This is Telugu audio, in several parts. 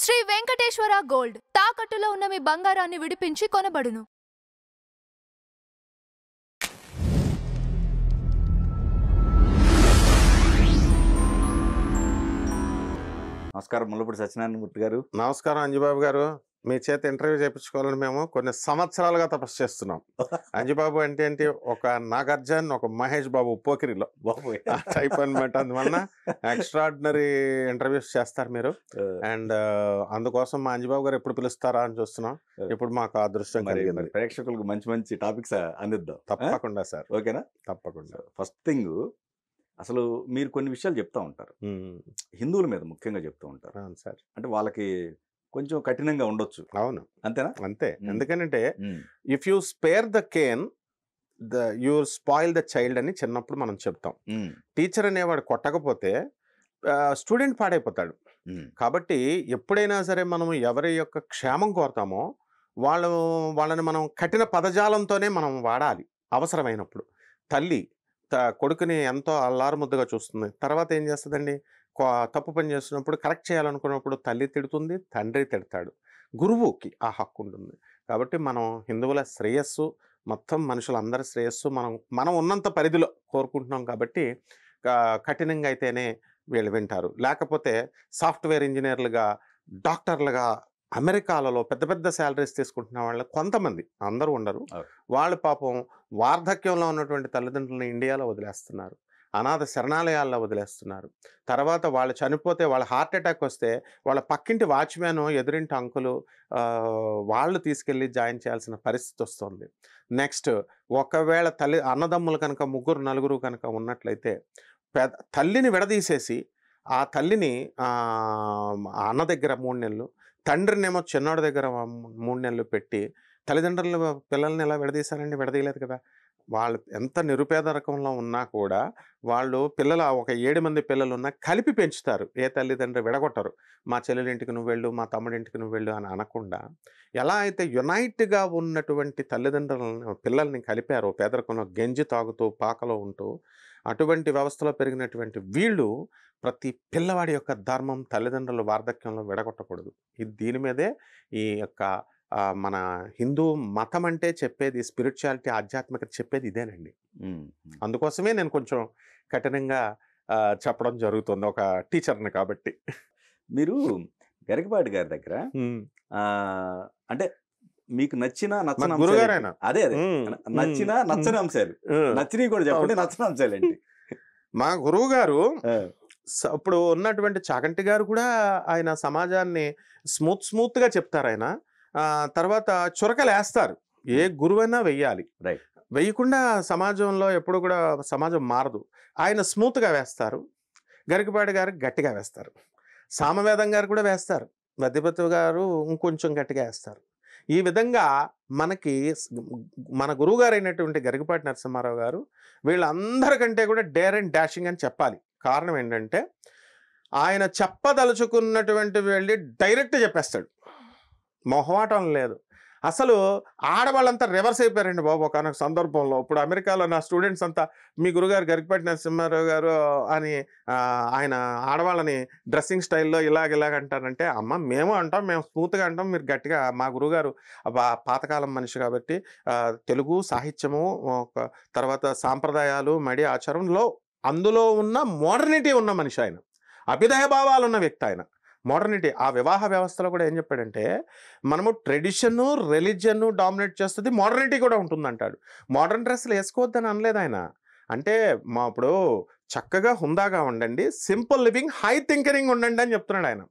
శ్రీ వెంకటేశ్వర గోల్డ్ తాకట్టులో ఉన్న మీ బంగారాన్ని విడిపించి కొనబడును. నమస్కారం ముల్లపూడి సత్యనారాయణమూర్తి గారు. నమస్కారం అంజుబాబు గారు. మీ చేత ఇంటర్వ్యూ చేయించుకోవాలని మేము కొన్ని సంవత్సరాలుగా తపస్సు చేస్తున్నాం. అంజుబాబు అంటే ఏంటి, ఒక నాగార్జున, ఒక మహేష్ బాబు పోకిరిలో టైప్ అనమాట. అందువలన ఎక్స్ట్రాడినరీ ఇంటర్వ్యూస్ చేస్తారు మీరు. అండ్ అందుకోసం మా అంజుబాబు గారు ఎప్పుడు పిలుస్తారా అని చూస్తున్నాం. ఇప్పుడు మాకు అదృష్టం కలిగింది. ప్రేక్షకులకు మంచి మంచి టాపిక్స్ అందిద్దాం. తప్పకుండా సార్, ఓకేనా? తప్పకుండా. ఫస్ట్ థింగ్, అసలు మీరు కొన్ని విషయాలు చెప్తా ఉంటారు, హిందువుల మీద ముఖ్యంగా చెప్తూ ఉంటారు. అవును సార్. అంటే వాళ్ళకి కొంచెం కఠినంగా ఉండొచ్చు. అవును, అంతేనా? అంతే. ఎందుకంటే if you spare the cane you spoil the child అని చిన్నప్పుడు మనం చెప్తాం. టీచర్ అనేవాడు కొట్టకపోతే స్టూడెంట్ పాడైపోతాడు. కాబట్టి ఎప్పుడైనా సరే మనం ఎవరి యొక్క క్షేమం కోరుతామో వాళ్ళని మనం కఠిన పదజాలంతోనే మనం వాడాలి అవసరమైనప్పుడు. తల్లి కొడుకుని ఎంతో అల్లారు ముద్దుగా చూస్తుంది. తర్వాత ఏం చేస్తుందండి, తప్పు పని చేస్తున్నప్పుడు కరెక్ట్ చేయాలనుకున్నప్పుడు తల్లి తిడుతుంది, తండ్రి తిడతాడు. గురువుకి ఆ హక్కు ఉంటుంది. కాబట్టి మనం హిందువుల శ్రేయస్సు, మొత్తం మనుషులందరి శ్రేయస్సు మనం ఉన్నంత పరిధిలో కోరుకుంటున్నాం. కాబట్టి కఠినంగా అయితేనే వీళ్ళు వింటారు. లేకపోతే సాఫ్ట్వేర్ ఇంజనీర్లుగా, డాక్టర్లుగా అమెరికాలలో పెద్ద పెద్ద శాలరీస్ తీసుకుంటున్న వాళ్ళు కొంతమంది, అందరూ ఉండరు. వాళ్ళు పాపం వార్ధక్యంలో ఉన్నటువంటి తల్లిదండ్రులను ఇండియాలో వదిలేస్తున్నారు, అనాథ శరణాలయాల్లో వదిలేస్తున్నారు. తర్వాత వాళ్ళు చనిపోతే, వాళ్ళ హార్ట్ అటాక్ వస్తే వాళ్ళ పక్కింటి వాచ్మ్యాన్, ఎదురింటి అంకులు వాళ్ళు తీసుకెళ్ళి జాయిన్ చేయాల్సిన పరిస్థితి వస్తుంది. నెక్స్ట్, ఒకవేళ అన్నదమ్ములు కనుక ముగ్గురు నలుగురు కనుక ఉన్నట్లయితే తల్లిని విడదీసేసి ఆ తల్లిని అన్న దగ్గర 3 నెలలు, తండ్రినేమో చిన్నోడి దగ్గర 3 నెలలు పెట్టి తల్లిదండ్రులు పిల్లల్ని ఎలా విడదీశారండి? విడదీయలేదు కదా. వాళ్ళు ఎంత నిరుపేద రకంలో ఉన్నా కూడా వాళ్ళు ఒక 7 మంది పిల్లలు ఉన్నా కలిపి పెంచుతారు. ఏ తల్లిదండ్రి విడగొట్టరు. మా చెల్లెలింటికి నువ్వు వెళ్ళు, మా తమ్ముడింటికి నువ్వు వెళ్ళు అని అనకుండా, ఎలా అయితే యునైట్గా ఉన్నటువంటి తల్లిదండ్రులను పిల్లల్ని కలిపారో, పేదరికంలో గంజి తాగుతూ పాకలో ఉంటూ అటువంటి వ్యవస్థలో పెరిగినటువంటి వీళ్ళు ప్రతి పిల్లవాడి యొక్క ధర్మం తల్లిదండ్రులు వార్ధక్యంలో విడగొట్టకూడదు. దీని మీదే ఈ యొక్క మన హిందూ మతం అంటే చెప్పేది, స్పిరిచువాలిటీ, ఆధ్యాత్మికత చెప్పేది ఇదేనండి. అందుకోసమే నేను కొంచెం కఠినంగా చెప్పడం జరుగుతుంది, ఒక టీచర్ని కాబట్టి. మీరు గరికపాటి గారి దగ్గర అంటే మీకు నచ్చిన నచ్చని గురుగారైనా అదే నచ్చిన నచ్చని అంశాలు, నచ్చినవి కూడా చెప్పండి, నచ్చని అంశాలు ఏంటి? మా గురువు గారు ఇప్పుడు ఉన్నటువంటి చాగంటి గారు కూడా ఆయన సమాజాన్ని స్మూత్గా చెప్తారు. ఆయన తర్వాత చురకలు వేస్తారు. ఏ గురువైనా వెయ్యాలి, వెయ్యకుండా సమాజంలో ఎప్పుడు కూడా సమాజం మారదు. ఆయన స్మూత్గా వేస్తారు. గరికపాటి గారు గట్టిగా వేస్తారు. సామవేదం గారు కూడా వేస్తారు. మధ్యపతి గారు ఇంకొంచెం గట్టిగా వేస్తారు. ఈ విధంగా మన గురువు గారు అయినటువంటి గరికపాటి నరసింహారావు గారు వీళ్ళందరికంటే కూడా డేర్ అండ్ డాషింగ్ అని చెప్పాలి. కారణం ఏంటంటే ఆయన చెప్పదలుచుకున్నటువంటి వెళ్ళి డైరెక్ట్ చెప్పేస్తాడు, మొహమాటం లేదు. అసలు ఆడవాళ్ళంతా రివర్స్ అయిపోయారండి బాబు ఒక సందర్భంలో. ఇప్పుడు అమెరికాలో నా స్టూడెంట్స్ అంతా మీ గురుగారు గరికపాటి నరసింహారావు గారు అని ఆయన ఆడవాళ్ళని డ్రెస్సింగ్ స్టైల్లో ఇలాగ అంటారంటే, అమ్మ మేము అంటాం, మేము స్మూత్గా అంటాం, మీరు గట్టిగా. మా గురుగారు పాతకాలం మనిషి కాబట్టి తెలుగు సాహిత్యము, తర్వాత సాంప్రదాయాలు, మడి ఆచారంలో అందులో ఉన్న మోడర్నిటీ ఉన్న మనిషి ఆయన, అభ్యుదయ భావాలు ఉన్న వ్యక్తి ఆయన. మోడర్నిటీ ఆ వివాహ వ్యవస్థలో కూడా ఏం చెప్పాడంటే, మనము ట్రెడిషను, రిలీజియన్ డామినేట్ చేస్తుంది, మోడర్నిటీ కూడా ఉంటుంది అంటాడు. మోడర్న్ డ్రెస్సులు వేసుకోవద్దని అనలేదు ఆయన. అంటే ఇప్పుడు చక్కగా హుందాగా ఉండండి, సింపుల్ లివింగ్, హై థింకింగ్ ఉండండి అని చెప్తున్నాడు ఆయన.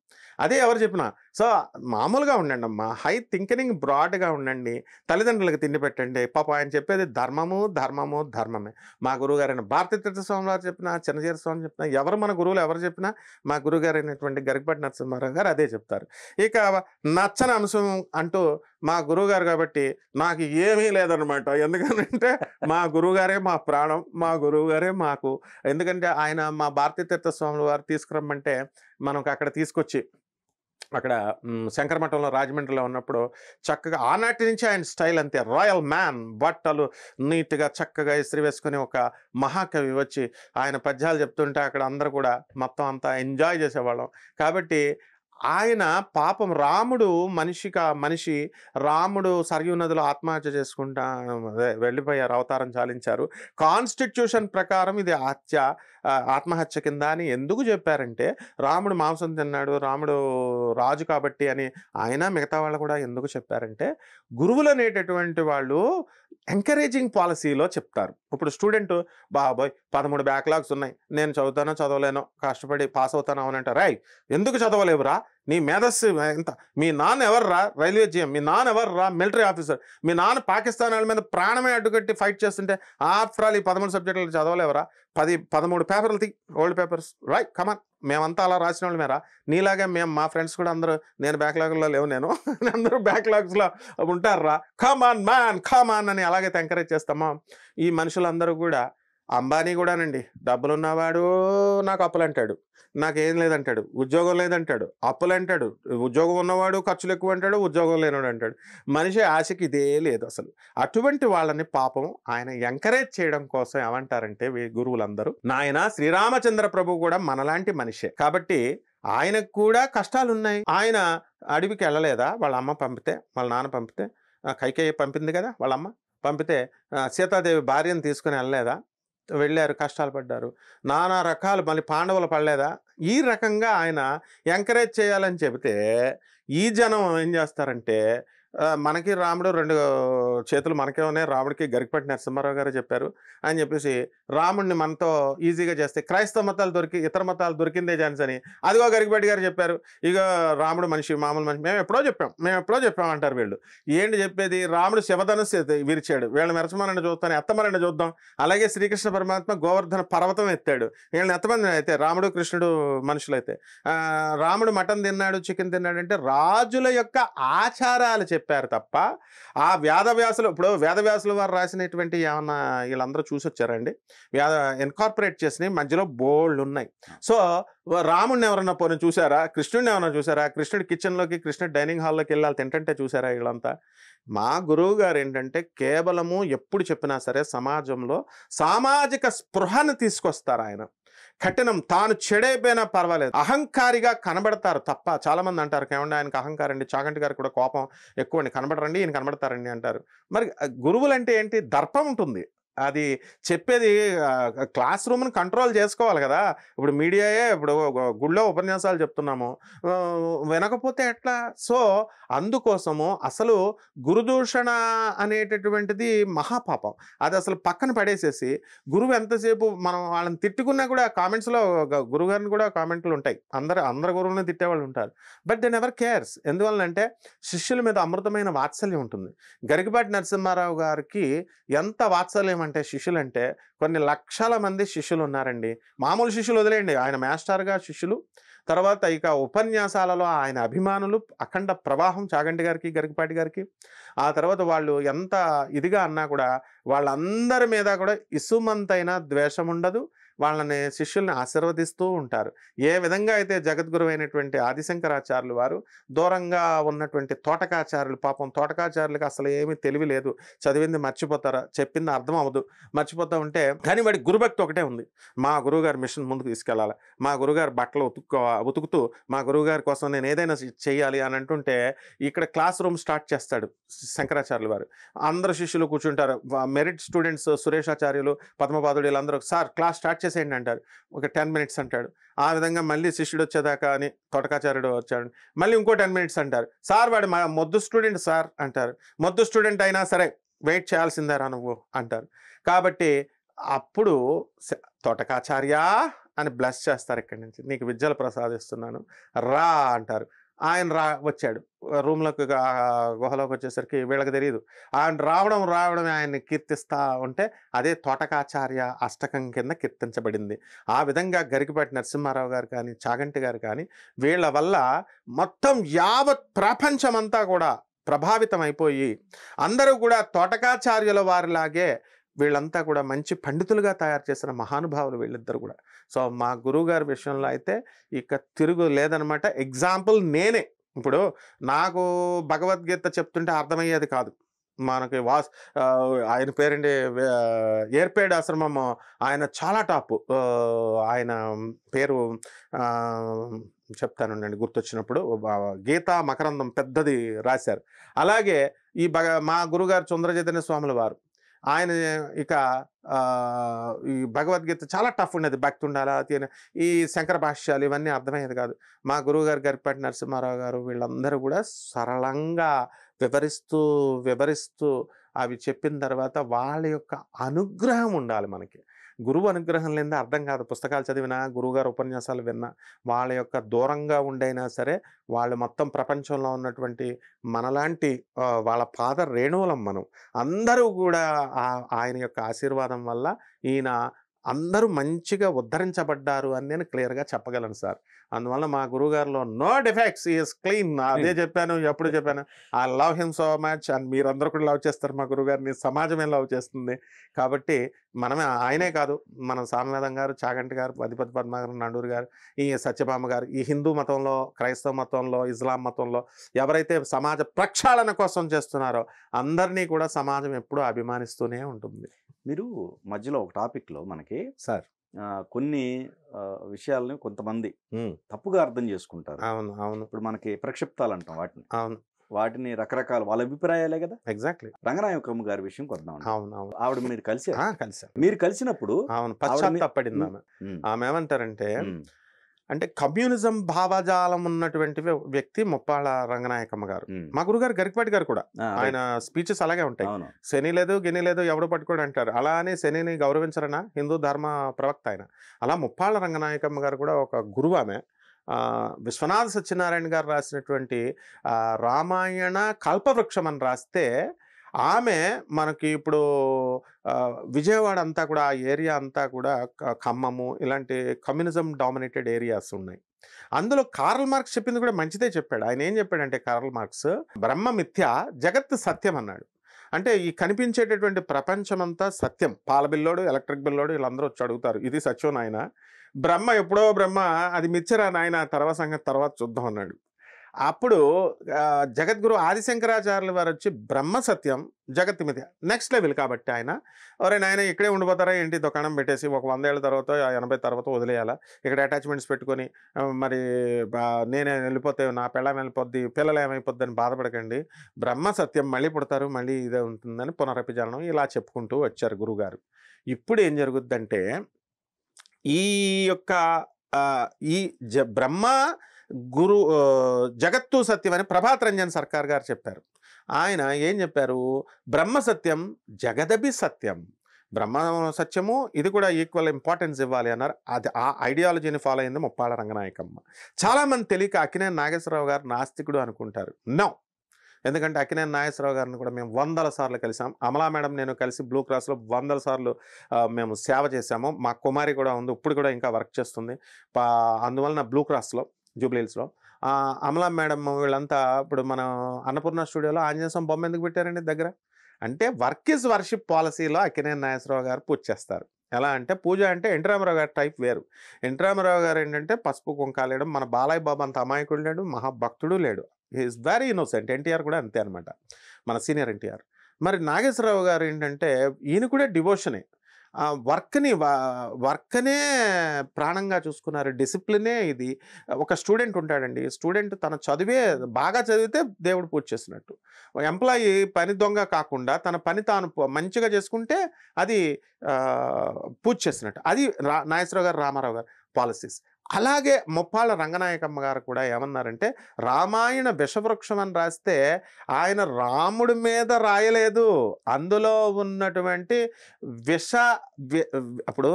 అదే ఎవరు చెప్పినా. సో మామూలుగా ఉండండి అమ్మా, హై థింకింగ్, బ్రాడ్గా ఉండండి, తల్లిదండ్రులకు తిండి పెట్టండి. పాప ఆయన చెప్పేది ధర్మమే. మా గురువుగారైన భారతీతీర్థ స్వామి వారు చెప్పినా, చిన్నజీర స్వామి చెప్పినా, మన గురువులు ఎవరు చెప్పినా మా గురువుగారైనటువంటి గరికపాటి నరసింహారావు గారు అదే చెప్తారు. ఇక నచ్చని అంశం అంటూ మా గురువుగారు కాబట్టి నాకు ఏమీ లేదనమాట. ఎందుకంటే మా గురువుగారే మా ప్రాణం, మా గురువుగారే మాకు. ఎందుకంటే ఆయన మా భారతీతీర్థ స్వామి వారు తీసుకురమ్మంటే మనకు అక్కడ తీసుకొచ్చి, అక్కడ శంకరమఠంలో రాజమండ్రిలో ఉన్నప్పుడు చక్కగా ఆనాటి నుంచి ఆయన స్టైల్ అంతే, రాయల్ మ్యాన్, బట్టలు నీట్గా చక్కగా ఇస్త్రీ వేసుకొని ఒక మహాకవి వచ్చి ఆయన పద్యాలు చెప్తుంటే అక్కడ అందరూ కూడా మొత్తం అంతా ఎంజాయ్ చేసేవాళ్ళం. కాబట్టి ఆయన పాపం రాముడు మనిషి రాముడు సరయూ నదిలో ఆత్మహత్య చేసుకుంటా వెళ్ళిపోయారు, అవతారం చాలించారు. కాన్స్టిట్యూషన్ ప్రకారం ఇది ఆత్మహత్య కింద అని ఎందుకు చెప్పారంటే రాముడు మాంసం తిన్నాడు, రాముడు రాజు కాబట్టి అని ఆయన మిగతా వాళ్ళు కూడా ఎందుకు చెప్పారంటే గురువులు అనేటటువంటి వాళ్ళు ఎంకరేజింగ్ పాలసీలో చెప్తారు. ఇప్పుడు స్టూడెంట్ బాబోయ్ 13 బ్యాక్లాగ్స్ ఉన్నాయి, నేను చదువుతానో చదవలేనో, కష్టపడి పాస్ అవుతానో అవునంటారు. రాయ్ ఎందుకు చదవలేవురా, నీ మేధస్సు ఎంత, మీ నాన్న ఎవర్రా రైల్వే జీఎం, మీ నాన్న ఎవర్రా మిలిటరీ ఆఫీసర్, మీ నాన్న పాకిస్తాన్ వాళ్ళ మీద ప్రాణమే అడ్డుకట్టి ఫైట్ చేస్తుంటే ఆఫ్టర్ ఆల్ ఈ 13 సబ్జెక్టులు చదవలేవరా, 13 పేపర్లు తీ, ఓల్డ్ పేపర్స్ రైట్ కమాన్, మేమంతా అలా రాసిన వాళ్ళు మేరా, నీలాగే మా ఫ్రెండ్స్ కూడా అందరూ, నేను బ్యాక్లాగ్లో లేవు, అందరూ బ్యాక్లాగ్స్లో ఉంటారా, కమాన్ మ్యాన్ కమాన్ అని అలాగైతే ఎంకరేజ్ చేస్తామా. ఈ మనుషులందరూ కూడా, అంబానీ కూడానండి, డబ్బులున్నవాడు నాకు అప్పులు అంటాడు, నాకేం లేదంటాడు, ఉద్యోగం లేదంటాడు, అప్పులు అంటాడు, ఉద్యోగం ఉన్నవాడు ఖర్చులు ఎక్కువ అంటాడు, ఉద్యోగం లేనివాడు అంటాడు. మనిషి ఆశకి ఇదే లేదు అసలు. అటువంటి వాళ్ళని పాపం ఆయన ఎంకరేజ్ చేయడం కోసం ఏమంటారంటే గురువులందరూ, నాయన శ్రీరామచంద్ర ప్రభు కూడా మనలాంటి మనిషే కాబట్టి ఆయనకు కూడా కష్టాలు ఉన్నాయి. ఆయన అడవికి వెళ్ళలేదా, వాళ్ళ అమ్మ పంపితే, వాళ్ళ నాన్న పంపితే, కైకేయి పంపింది కదా, వాళ్ళ అమ్మ పంపితే సీతాదేవి భార్యను తీసుకుని వెళ్ళలేదా, వెళ్ళారు, కష్టాలు పడ్డారు, నానా రకాలు, మళ్ళీ పాండవులు పడలేదా. ఈ రకంగా ఆయన ఎంకరేజ్ చేయాలని చెబితే ఈ జనం ఏం చేస్తారంటే, మనకి రాముడు 2 చేతులు మనకే ఉన్నాయి, రాముడికి గరికపాటి నరసింహారావు గారు చెప్పారు అని చెప్పేసి రాముడిని మనతో ఈజీగా చేస్తే క్రైస్తవ మతాలు ఇతర మతాలు దొరికిందే ఛాన్స్ అని అదిగో గరికపాటి గారు చెప్పారు. ఇక రాముడు మనిషి, మామూలు మనిషి, మేము ఎప్పుడో చెప్పాం అంటారు వీళ్ళు. ఏంటి చెప్పేది, రాముడు శివధనుస్సు విరిచాడు, వీళ్ళని మెరచమనండి చూస్తాను, ఎత్తమనండి చూద్దాం. అలాగే శ్రీకృష్ణ పరమాత్మ గోవర్ధన పర్వతం ఎత్తాడు, వీళ్ళని ఎత్తమంది అయితే, రాముడు కృష్ణుడు మనుషులైతే. రాముడు మటన్ తిన్నాడు, చికెన్ తిన్నాడు అంటే రాజుల యొక్క ఆచారాలు చెప్పారు తప్ప ఆ వేదవ్యాసులు, ఇప్పుడు వేదవ్యాసులు వారు రాసినటువంటి ఏమన్నా వీళ్ళందరూ చూసి వచ్చారండి, ఇన్కార్పొరేట్ చేసినవి మధ్యలో బోల్డ్ ఉన్నాయి. సో రాముడిని ఎవరన్నా పోనీ చూసారా, కృష్ణుడిని ఏమన్నా చూసారా, కృష్ణుడి కిచెన్లోకి, కృష్ణుడి డైనింగ్ హాల్లోకి వెళ్ళాలి తింటుంటే చూసారా వీళ్ళంతా. మా గురువు గారు ఏంటంటే కేవలము ఎప్పుడు చెప్పినా సరే సమాజంలో సామాజిక స్పృహను తీసుకొస్తారు. ఆయన కఠినం, తాను చెడైపోయినా పర్వాలేదు, అహంకారిగా కనబడతారు తప్ప. చాలామంది అంటారు ఏమంటే ఆయనకు అహంకారం అండి, చాగంటి గారికి కూడా కోపం ఎక్కువ అండి, కనబడరండి ఈయన కనబడతారండి అంటారు. మరి గురువులు అంటే ఏంటి, దర్పం ఉంటుంది, అది చెప్పేది క్లాస్ రూమ్ని కంట్రోల్ చేసుకోవాలి కదా. ఇప్పుడు మీడియాయే, ఇప్పుడు గుళ్ళో ఉపన్యాసాలు చెప్తున్నాము, వినకపోతే ఎట్లా. సో అందుకోసము అసలు గురుదూషణ అనేటటువంటిది మహాపాపం. అది అసలు పక్కన పడేసేసి గురువు ఎంతసేపు మనం వాళ్ళని తిట్టుకున్నా కూడా కామెంట్స్లో గురువుగారిని కూడా కామెంట్లు ఉంటాయి, అందరు గురువుని తిట్టేవాళ్ళు ఉంటారు. But then ever cares. ఎందువల్లంటే శిష్యుల మీద అమృతమైన వాత్సల్యం ఉంటుంది. గరికపాటి నరసింహారావు గారికి ఎంత వాత్సల్యం అంటే, శిష్యులు అంటే కొన్ని లక్షల మంది శిష్యులు ఉన్నారండి. మామూలు శిష్యులు వదిలేయండి, ఆయన మాస్టర్గా శిష్యులు, తర్వాత ఇక ఉపన్యాసాలలో ఆయన అభిమానులు అఖండ ప్రవాహం చాగంటి గారికి, గరికపాటి గారికి. ఆ తర్వాత వాళ్ళు ఎంత ఇదిగా అన్నా కూడా వాళ్ళందరి మీద కూడా ఇసుమంతైన ద్వేషం ఉండదు, వాళ్ళని శిష్యుల్ని ఆశీర్వదిస్తూ ఉంటారు. ఏ విధంగా అయితే జగద్గురు అయినటువంటి ఆదిశంకరాచార్యులు వారు దూరంగా ఉన్నటువంటి తోటకాచార్యులు, పాపం తోటకాచార్యులకు అసలు ఏమీ తెలివి లేదు, చదివింది మర్చిపోతారా, చెప్పింది అర్థం అవ్వదు, మర్చిపోతూ ఉంటే, కానీ వాడి గురుభక్తి ఒకటే ఉంది, మా గురువుగారు మిషన్ ముందుకు తీసుకెళ్ళాలి, మా గురువుగారు బట్టలు ఉతుకుతూ మా గురువుగారి కోసం నేను ఏదైనా చెయ్యాలి అని అంటుంటే ఇక్కడ క్లాస్ రూమ్ స్టార్ట్ చేస్తాడు శంకరాచార్యులు వారు. అందరు శిష్యులు కూర్చుంటారు, మెరిట్ స్టూడెంట్స్ సురేషాచార్యులు, పద్మపాదుడు, వీళ్ళందరూ సార్ క్లాస్ స్టార్ట్ చేసేయండి అంటారు. ఒక 10 minutes అంటాడు. ఆ విధంగా మళ్ళీ శిష్యుడు వచ్చేదాకా అని తోటకాచార్యుడు వచ్చాడు, మళ్ళీ ఇంకో 10 minutes అంటారు. సార్ వాడు మా మొద్దు స్టూడెంట్ సార్ అంటారు. మొద్దు స్టూడెంట్ అయినా సరే వెయిట్ చేయాల్సిందేరా నువ్వు అంటారు. కాబట్టి అప్పుడు తోటకాచార్య అని బ్లెస్ చేస్తారు, ఇక్కడి నుంచి నీకు విద్యలు ప్రసాదిస్తున్నాను రా అంటారు. ఆయన వచ్చాడు రూమ్లోకి, గుహలోకి వచ్చేసరికి వీళ్ళకి తెలియదు, ఆయన రావడమే ఆయన్ని కీర్తిస్తూ ఉంటే అదే తోటకాచార్య అష్టకం కింద కీర్తించబడింది. ఆ విధంగా గరికపాటి నరసింహారావు గారు కానీ, చాగంటి గారు కానీ, వీళ్ళ వల్ల మొత్తం యావత్ ప్రపంచమంతా కూడా ప్రభావితం అయిపోయి అందరూ కూడా తోటకాచార్యుల వారిలాగే వీళ్ళంతా కూడా మంచి పండితులుగా తయారు చేసిన మహానుభావులు వీళ్ళిద్దరు కూడా. సో మా గురువు గారి విషయంలో అయితే ఇక తిరుగు లేదనమాట. ఎగ్జాంపుల్ నేనే. ఇప్పుడు నాకు భగవద్గీత చెప్తుంటే అర్థమయ్యేది కాదు, మనకి ఆయన పేరండి ఏర్పేడ్ ఆశ్రమం, ఆయన చాలా టాప్. ఆయన పేరు చెప్తానండి గుర్తొచ్చినప్పుడు. గీతా మకరందం పెద్దది రాశారు. అలాగే మా గురుగారు చుంద్రచైతన్య స్వాముల వారు, ఆయన ఇక ఈ భగవద్గీత చాలా టఫ్ ఉండేది. భక్తి ఉండాలా ఈ శంకర భాష్యాలు ఇవన్నీ అర్థమయ్యేది కాదు. మా గురువుగారు గరికపాటి నరసింహారావు గారు వీళ్ళందరూ కూడా సరళంగా వివరిస్తూ అవి చెప్పిన తర్వాత వాళ్ళ యొక్క అనుగ్రహం ఉండాలి మనకి. గురువు అనుగ్రహం లేనిదే అర్థం కాదు. పుస్తకాలు చదివినా, గురువుగారు ఉపన్యాసాలు విన్నా, వాళ్ళ యొక్క దూరంగా ఉండైనా సరే వాళ్ళు మొత్తం ప్రపంచంలో ఉన్నటువంటి మనలాంటి వాళ్ళ పాద రేణువులం మనం. అందరూ కూడా ఆయన యొక్క ఆశీర్వాదం వల్ల ఈయన అందరూ మంచిగా ఉద్ధరించబడ్డారు అని నేను క్లియర్గా చెప్పగలను సార్. అందువల్ల మా గురువుగారిలో నో డిఫెక్ట్స్, ఈజ్ క్లీన్. అదే చెప్పాను, ఎప్పుడు చెప్పాను. I love him so much. And మీరందరూ కూడా లవ్ చేస్తారు మా గురువుగారిని, సమాజమే లవ్ చేస్తుంది. కాబట్టి మనమే, ఆయనే కాదు, మన సామవేదం గారు, చాగంటి గారు, అధిపతి పద్మగారు, నండూరు గారు, ఈ సత్యభామ గారు, ఈ హిందూ మతంలో, క్రైస్తవ మతంలో, ఇస్లాం మతంలో ఎవరైతే సమాజ ప్రక్షాళన కోసం చేస్తున్నారో అందరినీ కూడా సమాజం ఎప్పుడూ అభిమానిస్తూనే ఉంటుంది. మీరు మధ్యలో ఒక టాపిక్లో మనకి సార్ కొన్ని విషయాలని కొంతమంది తప్పుగా అర్థం చేసుకుంటారు. అవును అవును. ఇప్పుడు మనకి ప్రక్షిప్తాలు అంటాం వాటిని. అవును. వాటిని రకరకాల వాళ్ళ అభిప్రాయాలే కదా. ఎగ్జాక్ట్లీ. రంగనాయకమ్మ గారి విషయం కొద్దాం. అవును అవును. ఆవిడ మీరు కలిసారు. కలిసారు. మీరు కలిసినప్పుడు అవును, పశ్చాత్తాపడింది ఆమె. ఆమె ఏమంటారంటే, అంటే కమ్యూనిజం భావజాలం ఉన్నటువంటి వ్యక్తి ముప్పాళ్ళ రంగనాయకమ్మ గారు. మా గురుగారు గరికపాటి గారు కూడా, ఆయన స్పీచెస్ అలాగే ఉంటాయి. శని లేదు గిని లేదు ఎవడు పట్టుకోడు అంటారు. అలా అని శనిని గౌరవించరనా, హిందూ ధర్మ ప్రవక్త ఆయన. అలా ముప్పాళ్ళ రంగనాయకమ్మ గారు కూడా ఒక గురువు. ఆమె విశ్వనాథ సత్యనారాయణ గారు రాసినటువంటి రామాయణ కల్పవృక్షం అని రాస్తే, ఆమె మనకి ఇప్పుడు విజయవాడ అంతా కూడా, ఆ ఏరియా అంతా కూడా ఖమ్మము ఇలాంటి కమ్యూనిజం డామినేటెడ్ ఏరియాస్ ఉన్నాయి. అందులో కార్ల్ మార్క్స్ చెప్పింది కూడా మంచిదే చెప్పాడు. ఆయన ఏం చెప్పాడంటే, కార్ల్ మార్క్స్ బ్రహ్మ మిథ్య, జగత్ సత్యం అన్నాడు. అంటే ఈ కనిపించేటటువంటి ప్రపంచమంతా సత్యం. పాల బిల్లోడు, ఎలక్ట్రిక్ బిల్లోడు వీళ్ళందరూ వచ్చి అడుగుతారు, ఇది సత్యం నాయన, బ్రహ్మ ఎప్పుడో బ్రహ్మ, అది మిచ్చరా నాయన, తర్వాత సంగతి తర్వాత చూద్దాం అన్నాడు. అప్పుడు జగద్గురు ఆదిశంకరాచార్యుల వారు వచ్చి బ్రహ్మ సత్యం జగత్ మిథ్య, నెక్స్ట్ లెవెల్. కాబట్టి ఆయన, ఎవరే నాయన ఇక్కడే ఉండిపోతారా ఏంటి, దుకాణం పెట్టేసి ఒక 100 ఏళ్ళ తర్వాత 80 తర్వాత వదిలేయాలా, ఇక్కడ అటాచ్మెంట్స్ పెట్టుకొని మరి నేనే వెళ్ళిపోతే నా పిల్లం వెళ్ళిపోద్ది, పిల్లలు ఏమైపోద్ది అని బాధపడకండి, బ్రహ్మ సత్యం, మళ్ళీ పుడతారు, మళ్ళీ ఇదే ఉంటుందని పునరపి జననం ఇలా చెప్పుకుంటూ వచ్చారు గురువుగారు. ఇప్పుడు ఏం జరుగుద్దంటే, ఈ యొక్క ఈ బ్రహ్మ గురు జగత్తు సత్యం అని ప్రభాత్ రంజన్ సర్కార్ గారు చెప్పారు. ఆయన ఏం చెప్పారు, బ్రహ్మ సత్యం జగదభి సత్యం, బ్రహ్మ సత్యము ఇది కూడా ఈక్వల్ ఇంపార్టెన్స్ ఇవ్వాలి అన్నారు. అది ఆ ఐడియాలజీని ఫాలో అయింది ముప్పాళ్ళ రంగనాయకమ్మ. చాలామంది తెలియక అక్కినేని నాగేశ్వరరావు గారు నాస్తికుడు అనుకుంటారు. నో, ఎందుకంటే అక్కినేని నాగేశ్వరరావు గారిని కూడా మేము 100 సార్లు కలిసాం. అమలా మేడం నేను కలిసి బ్లూ క్రాస్లో 100 సార్లు మేము సేవ చేశాము. మా కుమారి కూడా ఉంది, ఇప్పుడు కూడా ఇంకా వర్క్ చేస్తుంది. అందువలన బ్లూ క్రాస్లో జూబ్లీహిల్స్లో అమలా మేడం వీళ్ళంతా, ఇప్పుడు మన అన్నపూర్ణ స్టూడియోలో ఆంజనేయ స్వామి బొమ్మ ఎందుకు పెట్టారండి దగ్గర అంటే, వర్క్ ఈజ్ వర్షిప్ పాలసీలో అక్కినేని నాగేశ్వరరావు గారు పూజ చేస్తారు. ఎలా అంటే, పూజ అంటే ఎన్టీ రామారావు గారి టైప్ వేరు. ఎన్టీ రామారావు గారు ఏంటంటే పసుపు కుంకాలేయడం, మన బాలయ్య బాబు అంత అమాయకుడు లేడు, మహాభక్తుడు లేడు, హీఈస్ వెరీ ఇన్నోసెంట్. ఎన్టీఆర్ కూడా అంతే అనమాట, మన సీనియర్ ఎన్టీఆర్. మరి నాగేశ్వరరావు గారు ఏంటంటే ఈయన కూడా డివోషనే, వర్క్నే ప్రాణంగా చూసుకున్నారు, డిసిప్లినే ఇది. ఒక స్టూడెంట్ ఉంటాడండి, స్టూడెంట్ తన చదివే బాగా చదివితే దేవుడు పూజ చేసినట్టు, ఎంప్లాయీ పని దొంగ కాకుండా తన పని తాను మంచిగా చేసుకుంటే అది పూజ చేసినట్టు. అది నాగేశ్వరరావు గారు, రామారావు గారు పాలసీస్. అలాగే ముప్పాళ్ళ రంగనాయకమ్మ గారు కూడా ఏమన్నారంటే, రామాయణ విషవృక్షం అని రాస్తే ఆయన రాముడి మీద రాయలేదు, అందులో ఉన్నటువంటి అప్పుడు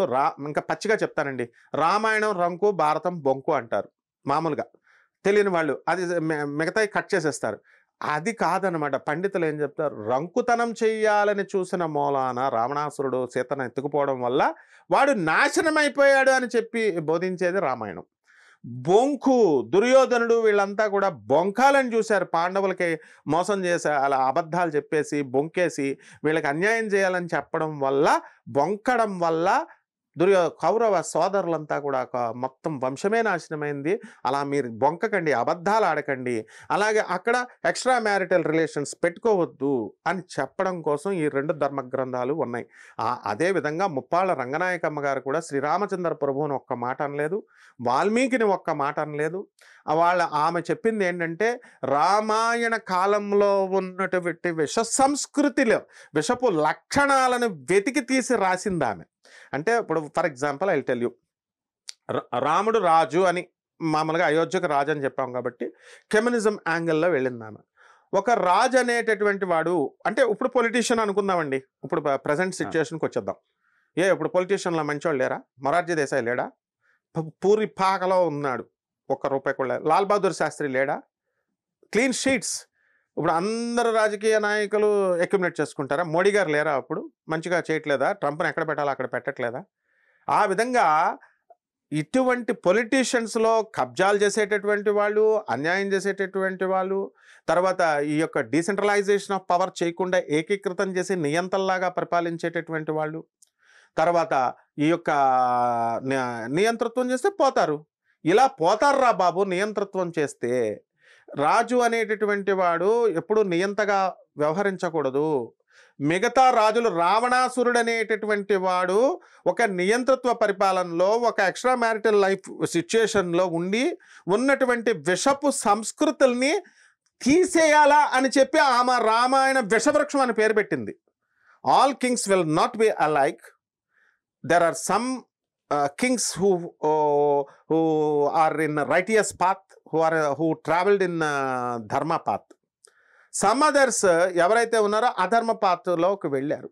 ఇంకా పచ్చిగా చెప్తానండి, రామాయణం రంకు, భారతం బొంకు అంటారు మామూలుగా తెలియని వాళ్ళు, అది మిగతాయి కట్ చేసేస్తారు. అది కాదనమాట. పండితులు ఏం చెప్తారు, రంకుతనం చెయ్యాలని చూసిన మూలాన రావణాసురుడు సీతను ఎత్తుకుపోవడం వల్ల వాడు నాశనమైపోయాడు అని చెప్పి బోధించేది రామాయణం. బొంకు దుర్యోధనుడు వీళ్ళంతా కూడా బొంకాలని చూశారు, పాండవులకి మోసం చేసే అలా అబద్ధాలు చెప్పేసి బొంకేసి వీళ్ళకి అన్యాయం చేయాలని చెప్పడం వల్ల, బొంకడం వల్ల కౌరవ సోదరులంతా కూడా మొత్తం వంశమే నాశనమైంది. అలా మీరు బొంకకండి, అబద్ధాలు ఆడకండి, అలాగే అక్కడ ఎక్స్ట్రా మ్యారిటల్ రిలేషన్స్ పెట్టుకోవద్దు అని చెప్పడం కోసం ఈ 2 ధర్మ గ్రంథాలు ఉన్నాయి. అదేవిధంగా ముప్పాళ్ళ రంగనాయకమ్మ గారు కూడా శ్రీరామచంద్ర ప్రభువుని ఒక్క మాట అనలేదు, వాల్మీకిని ఒక్క మాట అనలేదు. ఆమె చెప్పింది ఏంటంటే రామాయణ కాలంలో ఉన్నటువంటి సంస్కృతిలో విషపు లక్షణాలను వెతికి తీసి రాసింది ఆమె. అంటే ఇప్పుడు for example I tell you, రాముడు రాజు అని మామూలుగా అయోధ్యకు రాజు అని చెప్పాం కాబట్టి కెమ్యూనిజం యాంగిల్లో వెళ్ళింది ఆమె. ఒక రాజు అనేటటువంటి వాడు అంటే ఇప్పుడు పొలిటీషియన్ అనుకుందామండి, ఇప్పుడు ప్రజెంట్ సిచ్యువేషన్కి వచ్చేద్దాం. ఇప్పుడు పొలిటీషియన్లో మంచివాళ్ళు లేరా? మొరార్జీ దేశాయ్ లేడా? పూరి పాకలో ఉన్నాడు, ₹1 కూడా. లాల్ బహదూర్ శాస్త్రి లేడా? Clean sheets. ఇప్పుడు అందరు రాజకీయ నాయకులు అక్యుమిలేట్ చేసుకుంటారా? మోడీ గారు లేరా? అప్పుడు మంచిగా చేయట్లేదా? ట్రంప్ని ఎక్కడ పెట్టాలో అక్కడ పెట్టట్లేదా? ఆ విధంగా ఇటువంటి పొలిటీషియన్స్లో కబ్జాలు చేసేటటువంటి వాళ్ళు, అన్యాయం చేసేటటువంటి వాళ్ళు, తర్వాత ఈ యొక్క డీసెంట్రలైజేషన్ ఆఫ్ పవర్ చేయకుండా ఏకీకృతం చేసి నియంతల్లాగా పరిపాలించేటటువంటి వాళ్ళు, తర్వాత ఈ యొక్క నియంతృత్వం చేస్తే పోతారు. ఇలా పోతారు బాబు నియంతృత్వం చేస్తే. రాజు అనేటటువంటి వాడు ఎప్పుడు నియంతగా వ్యవహరించకూడదు. మిగతా రాజులు, రావణాసురుడు అనేటటువంటి వాడు ఒక నియంతృత్వ పరిపాలనలో, ఒక ఎక్స్ట్రా మ్యారిటల్ లైఫ్ సిచ్యుయేషన్లో ఉండి ఉన్నటువంటి విషపు సంస్కృతుల్ని తీసేయాలా అని చెప్పి ఆమె రామాయణ విషవృక్షం అని పేరు పెట్టింది. All kings will not be alike. There are some kings who are in righteous path, who traveled in dharma path. Some others ఎవరైతే ఉన్నారో అధర్మ పాత్రలోకి వెళ్ళారు.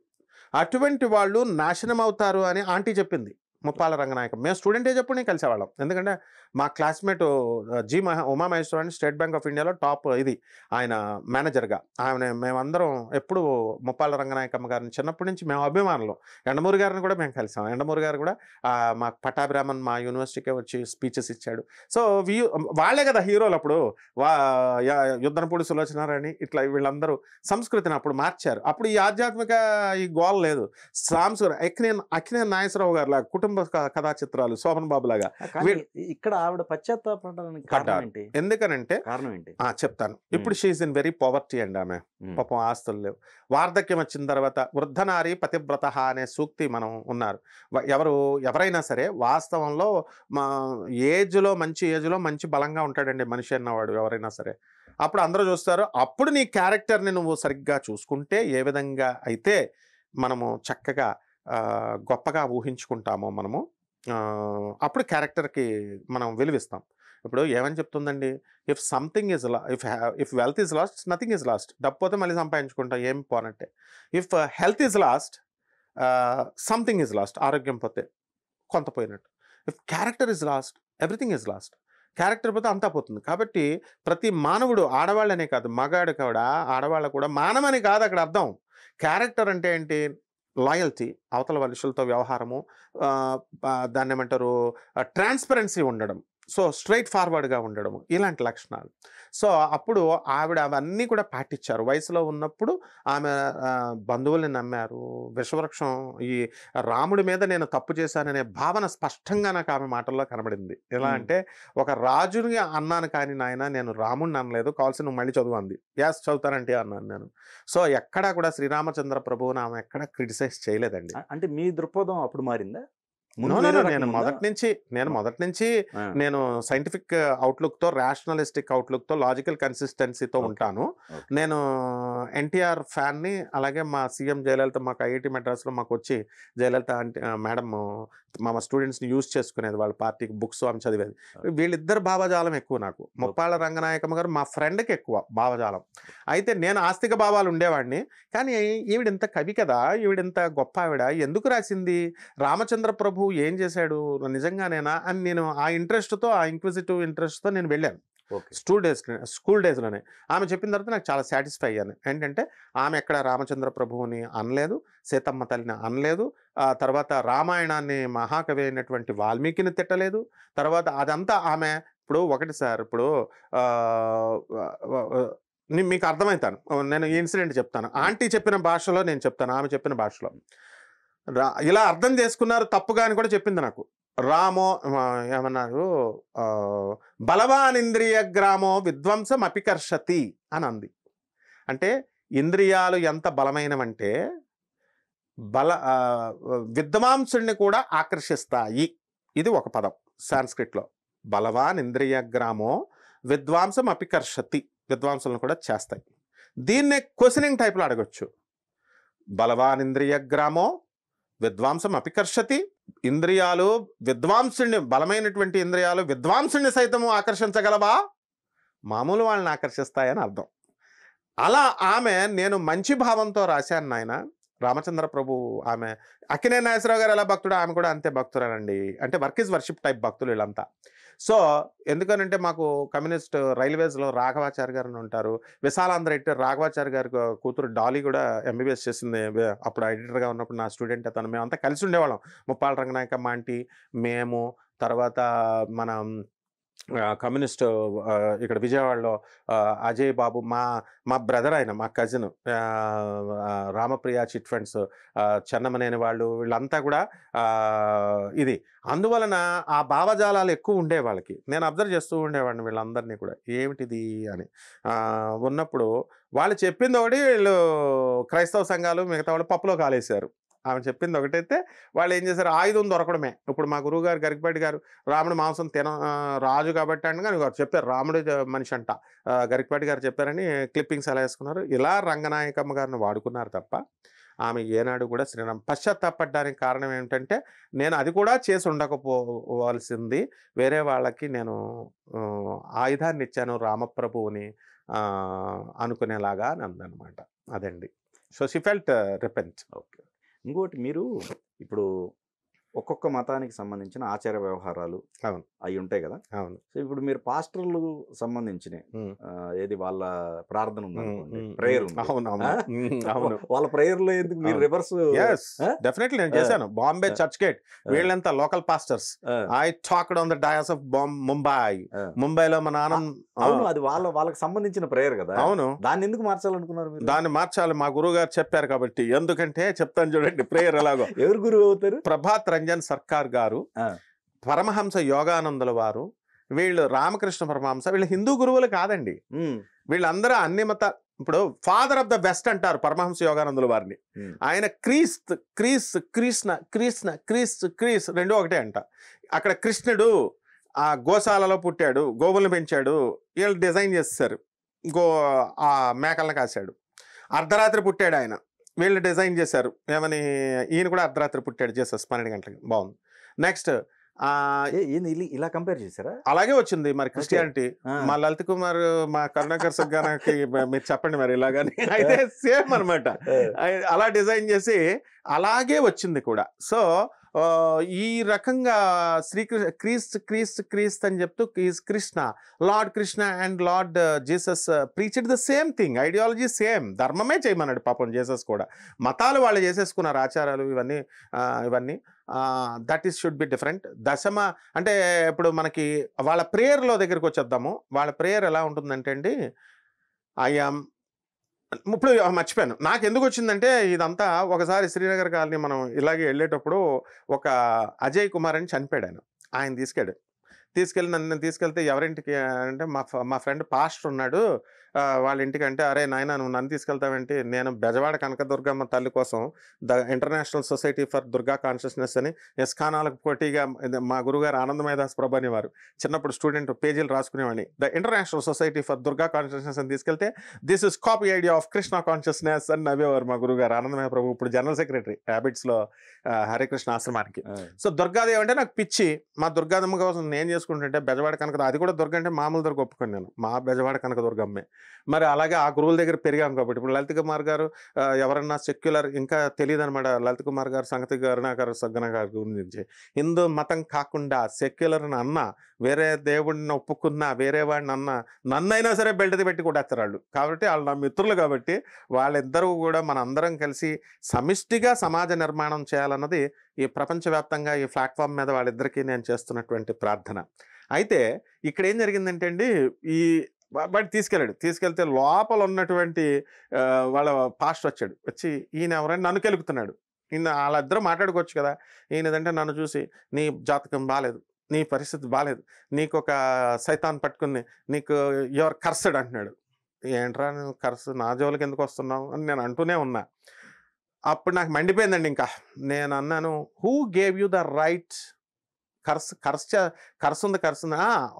అటువంటి వాళ్ళు నాశనం అవుతారు అని ఆంటీ చెప్పింది, ముప్పాళ్ళ రంగనాయకం. మేము స్టూడెంట్ ఏజ్ అప్పుడు కలిసేవాళ్ళం. ఎందుకంటే మా classmate Umamaheswararao state bank of ఇండియాలో టాప్ ఇది ఆయన మేనేజర్గా. మేమందరం ఎప్పుడు ముప్పాళ్ళ రంగనాయకమ్మ గారిని చిన్నప్పటి నుంచి మేము అభిమానులు. ఎండమూరి గారిని కూడా మేము కలిసాం. ఎండమూరి గారు కూడా మా పట్టాభిరామన్ మా యూనివర్సిటీకే వచ్చి స్పీచెస్ ఇచ్చాడు. సో వాళ్ళే కదా హీరోలు అప్పుడు. యుద్ధనపూడి సులోచనారాణి ఇట్లా వీళ్ళందరూ సంస్కృతిని అప్పుడు మార్చారు. అప్పుడు ఈ ఆధ్యాత్మిక ఈ గోల్ లేదు. అక్కినేని నాగేశ్వరరావు గారు లాగా కుటుంబ కథా చిత్రాలు, శోభన్ బాబు లాగా. ఇక్కడ ఆవిడ పశ్చాత్తాపడడానికి కారణం ఏంటి? ఎందుకనంటే కారణం ఏంటి చెప్తాను. ఇప్పుడు షీఈస్ ఇన్ వెరీ పవర్టీ అండి. ఆమె పాపం ఆస్తులు లేవు. వార్ధక్యం వచ్చిన తర్వాత వృద్ధనారి పతివ్రత అనే సూక్తి మనం ఉన్నారు. ఎవరైనా సరే వాస్తవంలో మా ఏజ్లో మంచి బలంగా ఉంటాడండి మనిషి అన్నవాడు ఎవరైనా సరే. అప్పుడు అందరూ చూస్తారు. అప్పుడు నీ క్యారెక్టర్ని నువ్వు సరిగ్గా చూసుకుంటే ఏ విధంగా అయితే మనము చక్కగా గొప్పగా ఊహించుకుంటామో మనము, అప్పుడు క్యారెక్టర్కి మనం విలువిస్తాం. ఇప్పుడు ఏమని చెప్తుందండి, if something is if wealth is lost nothing is lost. డబ్బు పోతే మళ్ళీ సంపాదించుకుంటాం, ఏం పోనట్టే. If health is lost something is lost. ఆరోగ్యం పోతే కొంత పోయినట్టు. If character is lost everything is lost. Character పోతే అంతా పోతుంది. కాబట్టి ప్రతి మానవుడు, ఆడవాళ్ళనే కాదు మగాడు కూడా, ఆడవాళ్ళ కూడా మానవని కాదు అక్కడ అర్థం. క్యారెక్టర్ అంటే ఏంటి? లాయల్టీ, అవతల మనుషులతో వ్యవహారము, దాన్ని ఏమంటారు ట్రాన్స్పరెన్సీ ఉండడం, సో స్ట్రైట్ ఫార్వర్డ్గా ఉండడము, ఇలాంటి లక్షణాలు. సో అప్పుడు ఆవిడ అవన్నీ కూడా పాటించారు. వయసులో ఉన్నప్పుడు ఆమె బంధువుల్ని నమ్మారు. విషవృక్షం, ఈ రాముడి మీద నేను తప్పు చేశాననే భావన స్పష్టంగా నాకు ఆమె మాటల్లో కనబడింది. ఎలా అంటే, ఒక రాజుని అన్నాను కానీ నాయన నేను రాముడిని అనలేదు, కావాల్సి నువ్వు మళ్ళీ చదువు అంది. యాస్ చదువుతానంటే అన్నాను నేను. సో ఎక్కడా కూడా శ్రీరామచంద్ర ప్రభువుని ఆమె ఎక్కడా క్రిటిసైజ్ చేయలేదండి. అంటే మీ దృక్పథం అప్పుడు మారిందా? నేను మొదటి నుంచి నేను సైంటిఫిక్ అవుట్లుక్తో, రేషనలిస్టిక్ అవుట్లుక్తో, లాజికల్ కన్సిస్టెన్సీతో ఉంటాను. నేను ఎన్టీఆర్ ఫ్యాన్ని. అలాగే మా సీఎం జయలలిత మాకు ఐఐటి మెడ్రాస్లో మాకు వచ్చి జయలలిత మేడం మా స్టూడెంట్స్ని యూజ్ చేసుకునేది, వాళ్ళ పార్టీకి బుక్స్ ఆమె చదివేది. వీళ్ళిద్దరు భావజాలం ఎక్కువ నాకు. ముప్పాళ్ళ రంగనాయకమ్మ గారు మా ఫ్రెండ్కి ఎక్కువ భావజాలం. అయితే నేను ఆస్తిక భావాలు ఉండేవాడిని. కానీ ఈవిడింత కవి కదా, ఈవిడింత గొప్ప ఆవిడ ఎందుకు రాసింది? రామచంద్ర ప్రభు ఏం చేశాడు నిజంగానేనా అని నేను ఆ ఇంట్రెస్ట్తో, ఆ ఇంక్విజిటివ్ ఇంట్రెస్ట్తో నేను వెళ్ళాను. స్కూల్ డేస్లోనే ఆమె చెప్పిన తర్వాత నాకు చాలా సాటిస్ఫై అయ్యాను. ఏంటంటే ఆమె ఎక్కడ రామచంద్ర ప్రభువుని అనలేదు, సీతమ్మ తల్లిని అనలేదు, తర్వాత రామాయణాన్ని మహాకవి అయినటువంటి వాల్మీకిని తిట్టలేదు. తర్వాత అదంతా ఆమె ఇప్పుడు ఒకటి సార్, ఇప్పుడు మీకు అర్థమవుతాను. నేను ఈ ఇన్సిడెంట్ చెప్తాను. ఆంటీ చెప్పిన భాషలో నేను చెప్తాను, ఆమె చెప్పిన భాషలో. ఇలా అర్థం చేసుకున్నారు తప్పుగా అని కూడా చెప్పింది నాకు. రామో ఏమన్నారు, బలవానింద్రియ గ్రామో విధ్వంసం అపికర్షతి అని అంది. అంటే ఇంద్రియాలు ఎంత బలమైనవంటే విద్వాంసుడిని కూడా ఆకర్షిస్తాయి. ఇది ఒక పదం సాంస్క్రిట్లో. బలవాన్ ఇంద్రియ గ్రామో విద్వాంసం అపికర్షతి, విద్వాంసులను కూడా చేస్తాయి. దీన్నే క్వశ్చనింగ్ టైప్లో అడగొచ్చు. బలవాన్ ఇంద్రియ గ్రామో విద్వాంసం అపికర్షతి, ఇంద్రియాలు విద్వాంసుని, బలమైనటువంటి ఇంద్రియాలు విద్వాంసుని సైతము ఆకర్షించగలవా? మామూలు వాళ్ళని ఆకర్షిస్తాయని అర్థం. అలా ఆమె నేను మంచి భావంతో రాశాను నాయన. రామచంద్ర ప్రభు ఆమె అక్కినేని నాగేశ్వరరావు గారు ఎలా భక్తుడు, ఆమె కూడా అంతే భక్తురానండి. అంటే వర్క్ ఇస్ వర్షిప్ టైప్ భక్తులు వీళ్ళంతా. సో ఎందుకనంటే మాకు కమ్యూనిస్ట్ రైల్వేస్లో రాఘవాచారి గారు ఉంటారు, విశాలాంధ్ర ఎడిటర్ రాఘవాచారి గారి కూతురు డాలీ కూడా ఎంబీబీఎస్ చేసింది. అప్పుడు ఎడిటర్గా ఉన్నప్పుడు నా స్టూడెంట్ అతను. మేమంతా కలిసి ఉండేవాళ్ళం. ముప్పాళ్ళ రంగనాయకమ్మ ఆంటీ, మేము, తర్వాత మన కమ్యూనిస్ట్ ఇక్కడ విజయవాడలో అజయ్ బాబు, మా బ్రదర్, ఆయన మా cousin, Ramapriya chit funds, Chennamaneni వాళ్ళు, వీళ్ళంతా కూడా ఇది. అందువలన ఆ భావజాలాలు ఎక్కువ ఉండే వాళ్ళకి. నేను అబ్జర్వ్ చేస్తూ ఉండేవాడిని వీళ్ళందరినీ కూడా, ఏమిటిది అని ఉన్నప్పుడు వాళ్ళు చెప్పింది ఒకటి, వీళ్ళు క్రైస్తవ సంఘాలు మిగతా వాళ్ళు పప్పులో కాలేశారు. ఆమె చెప్పింది ఒకటైతే వాళ్ళు ఏం చేశారు, ఆయుధం దొరకడమే. ఇప్పుడు మా గురువు గారు గరికపాటి గారు రాముడు మాంసం రాజు కాబట్టి అని కానీ చెప్పారు, రాముడు మనిషి అంట గరికపాటి గారు చెప్పారని క్లిప్పింగ్స్ ఎలా వేసుకున్నారు. ఇలా రంగనాయకమ్మ గారిని వాడుకున్నారు తప్ప ఆమె ఏనాడు కూడా శ్రీరామ్ పశ్చాత్తాపడ్డానికి కారణం ఏమిటంటే, నేను అది కూడా చేసి ఉండకపోవాల్సింది, వేరే వాళ్ళకి నేను ఆయుధాన్ని ఇచ్చాను రామప్రభువుని అనుకునేలాగా అని అందనమాట. అదండి. So she felt repent. Okay. ఇంకోటి, మీరు ఇప్పుడు ఒక్కొక్క మతానికి సంబంధించిన ఆచార వ్యవహారాలు అవును అవి ఉంటాయి కదా. అవును. సో ఇప్పుడు మీరు పాస్టర్లు సంబంధించిన ఏది వాళ్ళ ప్రార్థన ఉంది, ప్రేయర్ ఉంది. అవును. వాళ్ళ ప్రేయర్ లో ఎందుకు మీరు రివర్స్? డెఫినెట్లీ నేను చేశాను. బాంబే చర్చ్ గేట్, వీళ్ళంతా local pastors. I talked on the dais of ముంబైలో మా నాన్న. అవును, అది వాళ్ళకి సంబంధించిన ప్రేయర్ కదా. అవును. దాన్ని ఎందుకు మార్చాలనుకున్నారు మీరు? దాన్ని మార్చాలి, మా గురువు గారు చెప్పారు కాబట్టి. ఎందుకంటే చెప్తాను చూడండి, ప్రేయర్ ఎలాగో. ఎవరు గురువు అవుతారు? ప్రభాత్ రంజన్ సర్కార్ గారు, పరమహంస యోగానందుల వారు, వీళ్ళు రామకృష్ణ పరమహంస, వీళ్ళు హిందూ గురువులు కాదండి. వీళ్ళందరూ అన్ని మత, ఇప్పుడు ఫాదర్ ఆఫ్ ద వెస్ట్ అంటారు పరమహంస యోగానందుల వారిని. ఆయన క్రీస్ రెండు ఒకటే అంట. అక్కడ కృష్ణుడు ఆ గోశాలలో పుట్టాడు, గోవులను పెంచాడు, వీళ్ళు డిజైన్ చేస్తారు. ఆ మేకలను కాశాడు. అర్ధరాత్రి పుట్టాడు ఆయన, వీళ్ళు డిజైన్ చేశారు. ఏమని, ఈయన కూడా అర్ధరాత్రి పుట్టాడు, జీసస్ 12 గంటలకి. బాగుంది. నెక్స్ట్ ఇలా కంపేర్ చేశారా? అలాగే వచ్చింది మరి క్రిస్టియానిటీ. మా లలిత్ కుమార్, మా కరుణాకర్ సగ్గానకి మీరు చెప్పండి మరి ఇలాగని. అయితే సేమ్ అనమాట, అలా డిజైన్ చేసి అలాగే వచ్చింది కూడా. సో ఈ రకంగా క్రీస్తు అని చెప్తూ Krishna, lord Krishna and lord Jesus preached the same thing, ideology same, ధర్మమే చేయమన్నాడు పాపం జీసస్ కూడా. మతాలు వాళ్ళు చేసేసుకున్నారు, ఆచారాలు ఇవన్నీ that is should be different. దశమ అంటే ఇప్పుడు మనకి వాళ్ళ ప్రేయర్లో దగ్గరికి వచ్చేద్దాము. వాళ్ళ ప్రేయర్ ఎలా ఉంటుందంటే అండి, ఇప్పుడు మర్చిపోయాను, నాకు ఎందుకు వచ్చిందంటే ఇదంతా. ఒకసారి శ్రీనగర్ కాలనీ మనం ఇలాగే వెళ్ళేటప్పుడు ఒక అజయ్ కుమార్ అని చనిపోయాడు. ఆయన తీసుకెళ్ళి నన్ను తీసుకెళ్తే ఎవరింటికి అంటే మా ఫ్రెండ్ పాస్టర్ ఉన్నాడు వాళ్ళ ఇంటికి. అంటే అరే నాయన నువ్వు నన్ను తీసుకెళ్తావేంటి, నేను బెజవాడ కనకదుర్గమ్మ తల్లి కోసం the international society for Durga consciousness అని ఎస్కానాలకు పోటీగా మా గురుగారు ఆనందమయదాస్ ప్రభు అనేవారు. చిన్నప్పుడు స్టూడెంట్ పేజీలు రాసుకునేవాడిని. The international society for Durga consciousness అని తీసుకెళ్తే this is copy idea of Krishna consciousness అని నవ్వేవారు మా గురుగారు ఆనందమయ ప్రభు, ఇప్పుడు జనరల్ సెక్రటరీ హ్యాబిట్స్లో హరికృష్ణ ఆశ్రమానికి. సో దుర్గాదేవి అంటే నాకు పిచ్చి. మా దుర్గాదేవి కోసం నేను చేసుకుంటుంటే బెజవాడ కనక, అది కూడా దుర్గ అంటే మామూలు దుర్గ ఒప్పుకొని నేను, మా బెజవాడ కనక దుర్గమ్మే. మరి అలాగే ఆ గురువుల దగ్గర పెరిగాం కాబట్టి. ఇప్పుడు లలిత్ కుమార్ గారు ఎవరన్నా సెక్యులర్, ఇంకా తెలియదు అనమాట లలిత్ కుమార్ గారు సంగతి, కరుణాకర్ సగ్గన గారి గురించి. హిందూ మతం కాకుండా సెక్యులర్ని అన్న, వేరే దేవుడిని ఒప్పుకున్నా, వేరే వాడిని అన్న, నన్నైనా సరే బెల్ట్ పెట్టి కొట్టేస్తారు వాళ్ళు. కాబట్టి వాళ్ళు నా మిత్రులు కాబట్టి వాళ్ళిద్దరూ కూడా మన అందరం కలిసి సమిష్టిగా సమాజ నిర్మాణం చేయాలన్నది ఈ ప్రపంచవ్యాప్తంగా ఈ ప్లాట్ఫామ్ మీద వాళ్ళిద్దరికీ నేను చేస్తున్నటువంటి ప్రార్థన. అయితే ఇక్కడ ఏం జరిగిందంటే అండి, ఈ బట్ తీసుకెళ్తే లోపల ఉన్నటువంటి వాళ్ళ పాస్టర్ వచ్చి ఈయన ఎవరైనా నన్ను కెలుపుతున్నాడు. ఈయన వాళ్ళిద్దరూ మాట్లాడుకోవచ్చు కదా. ఈయనదంటే నన్ను చూసి నీ జాతకం బాలేదు, నీ పరిస్థితి బాలేదు, నీకు ఒక సైతాన్ పట్టుకుని నీకు యువర్ కర్సడ్ అంటున్నాడు. ఏంట్రా నువ్వు కర్స్, నా జోలికి ఎందుకు వస్తున్నావు అని నేను అంటూనే ఉన్నా. అప్పుడు నాకు మండిపోయిందండి. ఇంకా నేను అన్నాను, who gave you the right curse ఉంది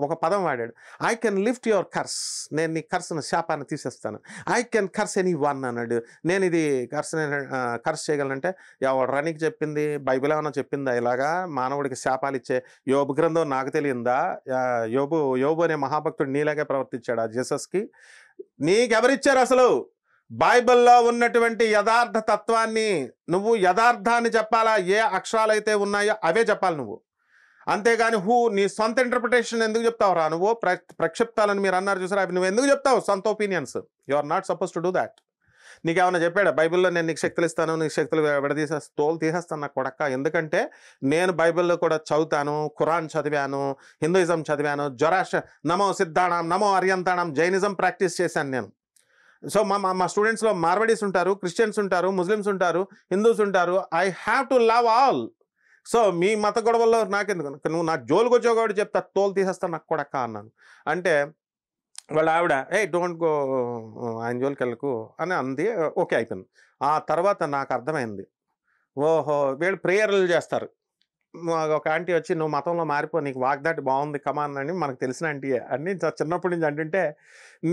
ఒక పదం వాడాడు. I can lift your curse, నేను నీ కర్స్ను శాపాన్ని తీసేస్తాను. I can curse any one అన్నాడు. నేను ఇది కర్స్ చేయగలనంటే ఎవరు రనికి చెప్పింది? బైబిల్ ఏమన్నా చెప్పిందా ఇలాగా మానవుడికి శాపాలు ఇచ్చే? యోబు గ్రంథం నాకు తెలియందా? యోబు అనే మహాభక్తుడు నీలాగే ప్రవర్తించాడు ఆ జీసస్కి? నీకెవరిచ్చారు అసలు? బైబిల్లో ఉన్నటువంటి యథార్థ తత్వాన్ని నువ్వు యథార్థాన్ని చెప్పాలా? ఏ అక్షరాలైతే ఉన్నాయో అవే చెప్పాలి నువ్వు. అంతేగాని నీ సొంత ఇంటర్ప్రిటేషన్ ఎందుకు చెప్తావురా నువ్వు? ప్రక్షిప్తాలని మీరు అన్నారు చూసారా, అవి నువ్వు ఎందుకు చెప్తావు సొంత opinions? You are not suppose to do that. నీకేమైనా చెప్పాడా బైబిల్లో నేను నీకు శక్తులు ఇస్తాను, నీకు శక్తులు తోలు తీసేస్తాను నాకు కొడక్క? ఎందుకంటే నేను బైబిల్లో కూడా చదువుతాను, ఖురాన్ చదివాను, హిందూయిజం చదివాను, నమో సిద్ధాణం, నమో అర్యంతాణం, జైనిజం ప్రాక్టీస్ చేశాను నేను. సో మా స్టూడెంట్స్లో మార్వడీస్ ఉంటారు, క్రిస్టియన్స్ ఉంటారు, ముస్లిమ్స్ ఉంటారు, హిందూస్ ఉంటారు. I have to love all. So మీ మత గొడవల్లో నాకెందుకు? నువ్వు నా జోలికి వచ్చావు కాబట్టి చెప్తా, తోలు తీసేస్తాను నాకు కొడక్క అన్నాను. అంటే వాళ్ళ ఆవిడ డోంట్ గో, ఆయన జోలికి వెళ్ళకు అని అంది. ఓకే అయిపోయింది. ఆ తర్వాత నాకు అర్థమైంది, ఓహో వీళ్ళు ప్రేయర్లు చేస్తారు. ఒక ఆంటీ వచ్చి నువ్వు మతంలో మారిపో, నీకు వాగ్దాటి బాగుంది కమాన్ అని మనకు తెలిసిన ఆంటీయే అన్ని చిన్నప్పటి నుంచి అంటుంటే,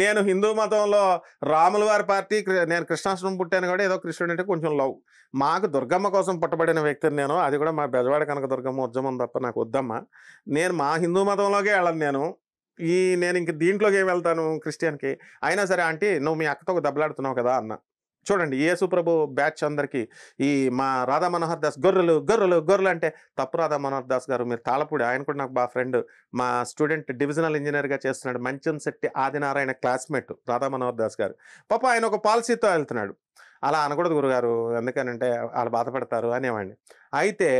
నేను హిందూ మతంలో రాముల వారి పార్టీ, నేను కృష్ణాష్టమి పుట్టాను కూడా ఏదో కృష్ణుడు అంటే కొంచెం లవ్. మాకు దుర్గమ్మ కోసం పుట్టబడిన వ్యక్తిని నేను, అది కూడా మా బెజవాడ కనక దుర్గమ్మ ఉద్యమం తప్ప నాకు వద్దమ్మా. నేను మా హిందూ మతంలోకే వెళ్ళను. నేను ఇంక దీంట్లోకి ఏం వెళ్తాను క్రిస్టియన్కి? అయినా సరే ఆంటీ నువ్వు మీ అక్కతో దెబ్బలాడుతున్నావు కదా అన్న. చూడండి యేసు ప్రభు బ్యాచ్ అందరికీ ఈ మా రాధా మనోహర్ దాస్ గొర్రెలు గొర్రెలు గొర్రెలు అంటే తప్పు. రాధా మనోహర్ దాస్ గారు మీరు తాళపూడి, ఆయన కూడా నాకు బాగా ఫ్రెండ్, మా స్టూడెంట్ డివిజనల్ ఇంజనీర్గా చేస్తున్నాడు, మంచంశెట్టి ఆదినారాయణ క్లాస్మేట్ రాధా మనోహర్ దాస్ గారు. పాప ఆయన ఒక పాలసీతో వెళ్తున్నాడు. అలా అనకూడదు గురుగారు, ఎందుకనంటే వాళ్ళు బాధపడతారు అనేవాడిని. అయితే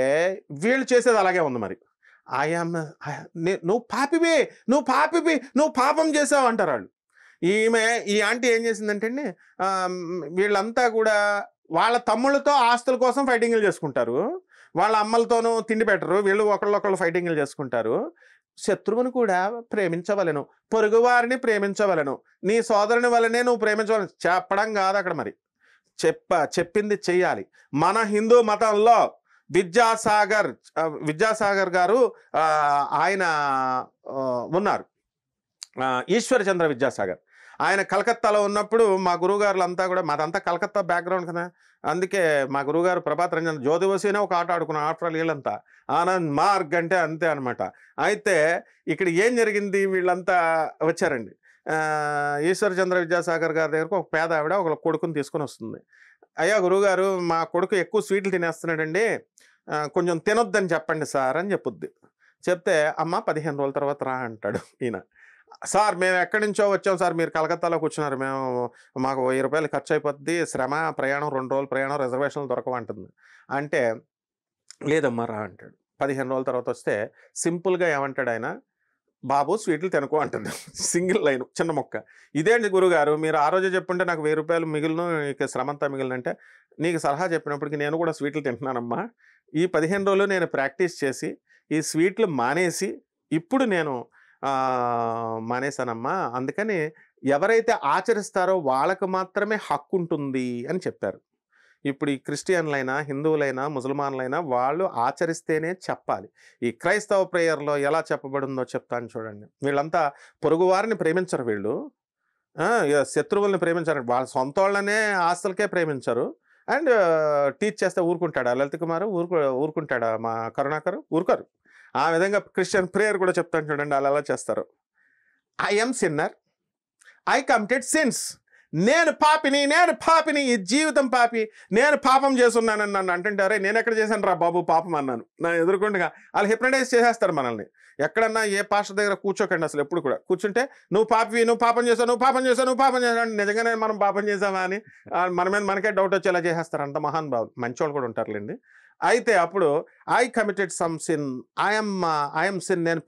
వీళ్ళు చేసేది అలాగే ఉంది. మరి నువ్వు పాపివి, నువ్వు పాపం చేసావు అంటారు వాళ్ళు. ఈ ఆంటీ ఏం చేసిందంటే అండి, వీళ్ళంతా కూడా వాళ్ళ తమ్ముళ్ళతో ఆస్తుల కోసం ఫైటింగ్లు చేసుకుంటారు, వాళ్ళ అమ్మలతోనూ తిండి పెట్టరు, వీళ్ళు ఒకళ్ళొకళ్ళు ఫైటింగ్లు చేసుకుంటారు. శత్రువుని కూడా ప్రేమించవలను, పొరుగువారిని ప్రేమించవలను, నీ సోదరుని వల్లనే నువ్వు ప్రేమించవలను చెప్పడం కాదు అక్కడ. మరి చెప్పింది చెయ్యాలి. మన హిందూ మతంలో విద్యాసాగర్ గారు ఆయన ఉన్నారు, ఈశ్వర్ చంద్ర విద్యాసాగర్. ఆయన కలకత్తాలో ఉన్నప్పుడు మా గురువుగారులు అంతా కూడా, మాదంతా కలకత్తా బ్యాక్గ్రౌండ్ కదా, అందుకే మా గురువుగారు ప్రభాత్ రంజన్ జ్యోతివసినే ఒక ఆట ఆడుకున్నాం. ఆఫ్టర్ ఆల్ వీళ్ళంతా ఆనంద్ మార్గ్ అంటే అంతే అనమాట. అయితే ఇక్కడ ఏం జరిగింది, వీళ్ళంతా వచ్చారండి. ఈశ్వర్ చంద్ర విద్యాసాగర్ గారి దగ్గరకు ఒక పేద ఆవిడ ఒక కొడుకుని తీసుకొని వస్తుంది. అయ్యా గురువుగారు మా కొడుకు ఎక్కువ స్వీట్లు తినేస్తున్నాడండి, కొంచెం తినొద్దని చెప్పండి సార్ అని చెప్పుద్ది. చెప్తే అమ్మ 15 రోజుల తర్వాత రా అంటాడు ఈయన. సార్ మేము ఎక్కడి నుంచో వచ్చాం సార్, మీరు కలకత్తాలో కూర్చున్నారు, మాకు 1000 రూపాయలు ఖర్చు అయిపోద్ది, శ్రమ, ప్రయాణం, 2 రోజులు ప్రయాణం, రిజర్వేషన్లు దొరకమంటుంది. అంటే లేదమ్మా రా అంటాడు. 15 రోజుల తర్వాత వస్తే సింపుల్గా ఏమంటాడు ఆయన, బాబు స్వీట్లు తినకు అంటాడు. సింగిల్ లైన్, చిన్న మొక్క. ఇదేంటి గురుగారు మీరు ఆ రోజే చెప్పుంటే నాకు 1000 రూపాయలు మిగిలిన, ఇక శ్రమంతా మిగిలినంటే, నీకు సలహా చెప్పినప్పటికీ నేను కూడా స్వీట్లు తింటున్నానమ్మా. ఈ 15 రోజులు నేను ప్రాక్టీస్ చేసి ఈ స్వీట్లు మానేసి ఇప్పుడు నేను మానేశానమ్మా. అందుకని ఎవరైతే ఆచరిస్తారో వాళ్ళకు మాత్రమే హక్కు ఉంటుంది అని చెప్పారు. ఇప్పుడు ఈ క్రిస్టియన్లైనా, హిందువులైనా, ముసల్మాన్లైనా వాళ్ళు ఆచరిస్తేనే చెప్పాలి. ఈ క్రైస్తవ ప్రేయర్లో ఎలా చెప్పబడిందో చెప్తాను చూడండి. వీళ్ళంతా పొరుగువారిని ప్రేమించరు, వీళ్ళు శత్రువుల్ని ప్రేమించరు, వాళ్ళ సొంత వాళ్ళనే ఆస్తులకే ప్రేమించరు. అండ్ టీచ్ చేస్తే ఊరుకుంటాడా లలిత్ కుమార్? ఊరుకుంటాడా మా కరుణాకర్? ఊరుకోరు. ఆ విధంగా క్రిస్టియన్ ప్రేయర్ కూడా చెప్తాను చూడండి, వాళ్ళు ఎలా చేస్తారు. I M sinner, I committed since. నేను పాపిని, ఈ జీవితం పాపి, నేను పాపం చేస్తున్నానని నన్ను అంటుంటారే, నేను ఎక్కడ చేశాను రా బాబు పాపం అన్నాను. నా ఎదుర్కొండగా వాళ్ళు హిప్నటైజ్ చేసేస్తారు మనల్ని. ఎక్కడన్నా ఏ పాస్టర్ దగ్గర కూర్చోకండి అసలు, ఎప్పుడు కూడా కూర్చుంటే నువ్వు పాపం చేసావు, నిజంగానే మనం పాపం చేసావా అని మన మీద మనకే డౌట్ వచ్చేలా చేసేస్తారు. అంత మహాన్ బాబు, మంచోళ్ళు కూడా ఉంటారులేండి. అయితే అప్పుడు I committed some sin, I'm sin, నేను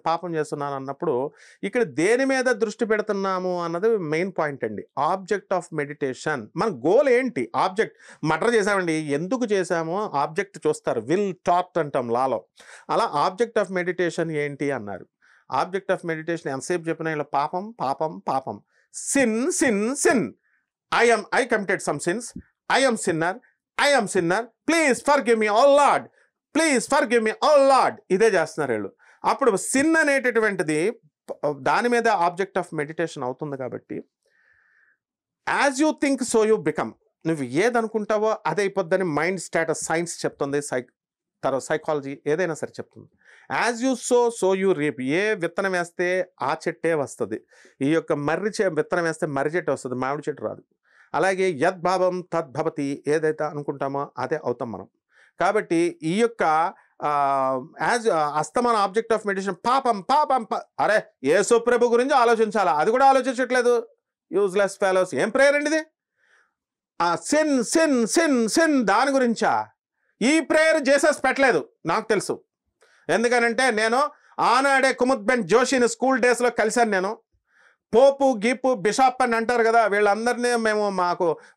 పాపం చేస్తున్నాను అన్నప్పుడు ఇక్కడ దేని మీద దృష్టి పెడుతున్నాము అన్నది మెయిన్ పాయింట్ అండి. ఆబ్జెక్ట్ ఆఫ్ మెడిటేషన్, మన గోల్ ఏంటి? ఆబ్జెక్ట్. మర్డర్ చేసామండి, ఎందుకు చేసామో ఆబ్జెక్ట్ చూస్తారు, విల్ టాట్ అంటాం లాలో. అలా ఆబ్జెక్ట్ ఆఫ్ మెడిటేషన్ ఏంటి అన్నారు. ఆబ్జెక్ట్ ఆఫ్ మెడిటేషన్ ఎంతసేపు చెప్పినా ఇలా పాపం పాపం పాపం, sin sin sin, I committed some sins, I am sinner, please forgive me O Lord, please forgive me O Lord, ఇదే చేస్తున్నారు వీళ్ళు. అప్పుడు సిన్ అనేటటువంటిది దాని మీద ఆబ్జెక్ట్ ఆఫ్ మెడిటేషన్ అవుతుంది. కాబట్టి as you think so you become, నువ్వు ఏదనుకుంటావో అదే అయిపోద్దని మైండ్ స్టేటస్ సైన్స్ చెప్తుంది, తర్వాత సైకాలజీ ఏదైనా సరే చెప్తుంది. As you sow you reap, ఏ విత్తనం వేస్తే ఆ చెట్టే వస్తుంది. ఈ యొక్క విత్తనం వేస్తే మర్రి చెట్టు వస్తుంది, మామిడి చెట్టు రాదు. అలాగే యద్భావం తద్భవతి, ఏదైతే అనుకుంటామో అదే అవుతాం మనం. కాబట్టి ఈ యొక్క అస్తమాన ఆబ్జెక్ట్ ఆఫ్ మెడిటేషన్ పాపం పాపం, అరే యేసు ప్రభు గురించి ఆలోచించాలా, అది కూడా ఆలోచించట్లేదు. యూజ్లెస్ ఫెలోస్, ఏం ప్రేయర్ అండి ఇది? సిన్ సిన్ సిన్ సిన్ దాని గురించా? ఈ ప్రేయర్ జీసస్ పెట్టలేదు నాకు తెలుసు. ఎందుకనంటే నేను ఆనాడే కుముద్ బెన్ జోషిని స్కూల్ డేస్లో కలిశాను. నేను పోపు గీపు బిషప్ అని అంటారు కదా, వీళ్ళందరినీ మేము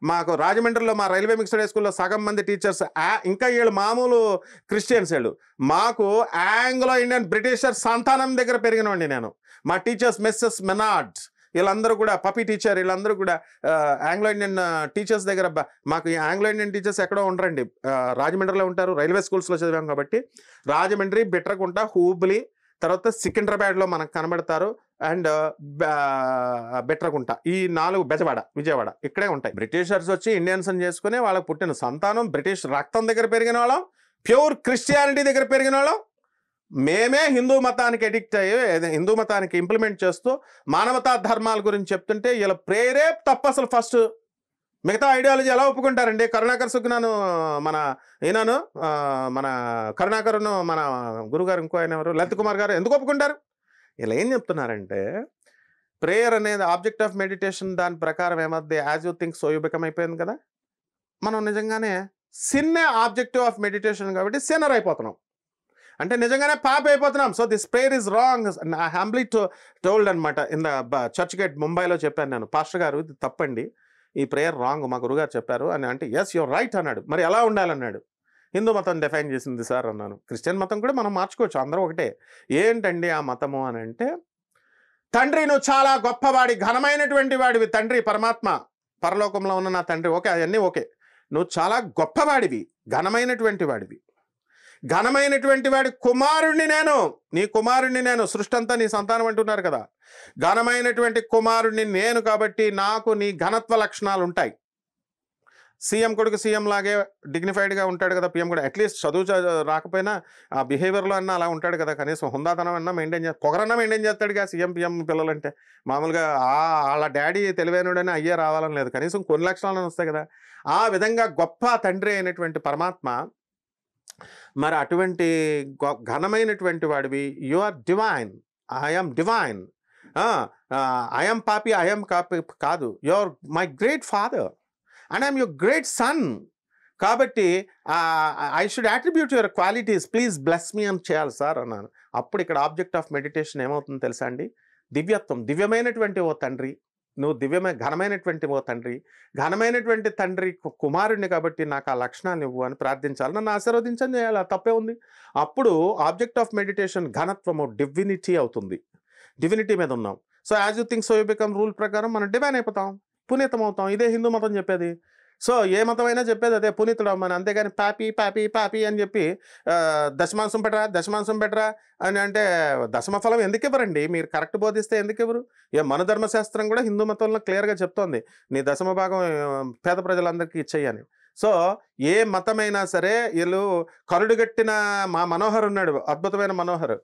మాకు రాజమండ్రిలో మా రైల్వే మిక్స్డ్ హై స్కూల్లో సగం మంది టీచర్స్, ఇంకా వీళ్ళు మామూలు క్రిస్టియన్స్, వీళ్ళు మాకు ఆంగ్లో ఇండియన్ బ్రిటిషర్ సంతానం దగ్గర పెరిగినవండి నేను. మా టీచర్స్ మిస్సెస్ మెనార్డ్, వీళ్ళందరూ కూడా పపి టీచర్, వీళ్ళందరూ కూడా ఆంగ్లో ఇండియన్ టీచర్స్ దగ్గర. మాకు ఈ ఆంగ్లో ఇండియన్ టీచర్స్ ఎక్కడో ఉండరండి, రాజమండ్రిలో ఉంటారు. రైల్వే స్కూల్స్లో చదివాం కాబట్టి రాజమండ్రి, బిట్రకుంట, హూబ్లీ, తర్వాత సికింద్రాబాద్లో మనకు కనబడతారు, అండ్ బిట్రకుంట, ఈ 4 బెజవాడ, విజయవాడ ఇక్కడే ఉంటాయి. బ్రిటిషర్స్ వచ్చి ఇండియన్స్ అని చేసుకుని వాళ్ళకి పుట్టిన సంతానం, బ్రిటిష్ రక్తం దగ్గర పెరిగిన వాళ్ళం, ప్యూర్ క్రిస్టియానిటీ దగ్గర పెరిగిన వాళ్ళం. మేమే హిందూ మతానికి ఎడిక్ట్ అయ్యి హిందూ మతానికి ఇంప్లిమెంట్ చేస్తూ మానవతా ధర్మాల గురించి చెప్తుంటే ఇలా ప్రేరే తప్ప. అసలు ఫస్ట్ మిగతా ఐడియాలజీ ఎలా ఒప్పుకుంటారండి? కరుణాకర్ సుగ్నాను, మన కరుణాకరును, మన గురుగారు ఇంకో ఆయన ఎవరు, లలిత్ కుమార్ గారు ఎందుకు ఒప్పుకుంటారు? ఇలా ఏం చెప్తున్నారంటే ప్రేయర్ అనేది ఆబ్జెక్ట్ ఆఫ్ మెడిటేషన్, దాని ప్రకారం ఏమద్ది, as you think so you become అయిపోయింది కదా. మనం నిజంగానే సిన్నే ఆబ్జెక్టివ్ ఆఫ్ మెడిటేషన్ కాబట్టి సిన్నర్ అయిపోతున్నాం, అంటే నిజంగానే పాప అయిపోతున్నాం. So this prayer is wrong. I humbly told అనమాట ఇన్ ద చర్చ్ గేట్ ముంబైలో చెప్పాను నేను, పాస్టర్ గారు ఇది తప్పండి, ఈ ప్రేయర్ రాంగ్, మా గురుగారు చెప్పారు అని. అంటే ఎస్ యువర్ రైట్ అన్నాడు. మరి ఎలా ఉండాలన్నాడు. హిందూ మతం డిఫైన్ చేసింది సార్ అన్నాను. క్రిస్టియన్ మతం కూడా మనం మార్చుకోవచ్చు, అందరూ ఒకటే. ఏంటండి ఆ మతము అని అంటే, తండ్రి నువ్వు చాలా గొప్పవాడి, ఘనమైనటువంటి వాడివి, తండ్రి పరమాత్మ పరలోకంలో ఉన్న నా తండ్రి, ఓకే అవన్నీ ఓకే, నువ్వు చాలా గొప్పవాడివి, ఘనమైనటువంటి వాడివి, ఘనమైనటువంటి వాడి కుమారుణ్ణి నేను, నీ కుమారుణ్ణి నేను, సృష్టి అంతా నీ సంతానం అంటున్నారు కదా, ఘనమైనటువంటి కుమారుణ్ణి నేను, కాబట్టి నాకు నీ ఘనత్వ లక్షణాలు ఉంటాయి. సీఎం కొడుకు సీఎం లాగే డిగ్నిఫైడ్గా ఉంటాడు కదా, పిఎం కూడా అట్లీస్ట్ చదువు రాకపోయినా ఆ బిహేవియర్లో అన్నా అలా ఉంటాడు కదా, కనీసం హుందాతనం అన్నా మెయింటైన్ పొగరన్నా మెయింటైన్ చేస్తాడుగా సీఎం పిఎం పిల్లలంటే. మామూలుగా వాళ్ళ డాడీ తెలివైనడని అయ్యే రావాలని లేదు, కనీసం కొన్ని లక్షణాలను వస్తాయి కదా. ఆ విధంగా గొప్ప తండ్రి అయినటువంటి పరమాత్మ, మరి అటువంటి ఘనమైనటువంటి వాడివి, you are divine, I'm divine, I'm పాపి, ఐఎమ్ కాపి కాదు, you are my great father and I'm your great son. కాబట్టి I should attribute your qualities, please bless me అని చేయాలి సార్ అన్నాను. అప్పుడు ఇక్కడ ఆబ్జెక్ట్ ఆఫ్ మెడిటేషన్ ఏమవుతుందో తెలుసా అండి, దివ్యత్వం, దివ్యమైనటువంటి ఓ తండ్రి, నువ్వు ఘనమైనటువంటి ఓ తండ్రి, ఘనమైనటువంటి తండ్రి కుమారుడిని కాబట్టి నాకు ఆ లక్షణాలు ఇవ్వు అని ప్రార్థించాలి, నన్ను ఆశీర్వదించని చేయాలి, తప్పే ఉంది. అప్పుడు ఆబ్జెక్ట్ ఆఫ్ మెడిటేషన్ ఘనత్వము, డివినిటీ అవుతుంది. డివినిటీ మీద ఉన్నాం. So as you think so you become rule ప్రకారం మనం డివైన్ అయిపోతాం, పునీతం అవుతాం. ఇదే హిందూ మతం చెప్పేది. సో ఏ మతమైనా చెప్పేది అదే, పునీతుడు అమ్మని. అంతేగాని పాపి పాపి పాపి అని చెప్పి దశమాంసం పెట్టరా అని అంటే దశమ ఫలం ఎందుకు ఇవ్వరండి? మీరు కరెక్ట్ బోధిస్తే ఎందుకు ఇవ్వరు? మనుధర్మశాస్త్రం కూడా హిందూ మతంలో క్లియర్గా చెప్తోంది, నీ దశమ భాగం పేద ప్రజలందరికీ ఇచ్చేయని. సో ఏ మతమైనా సరే వీళ్ళు కరుడుగట్టిన, మా మనోహర్ ఉన్నాడు, అద్భుతమైన మనోహర్,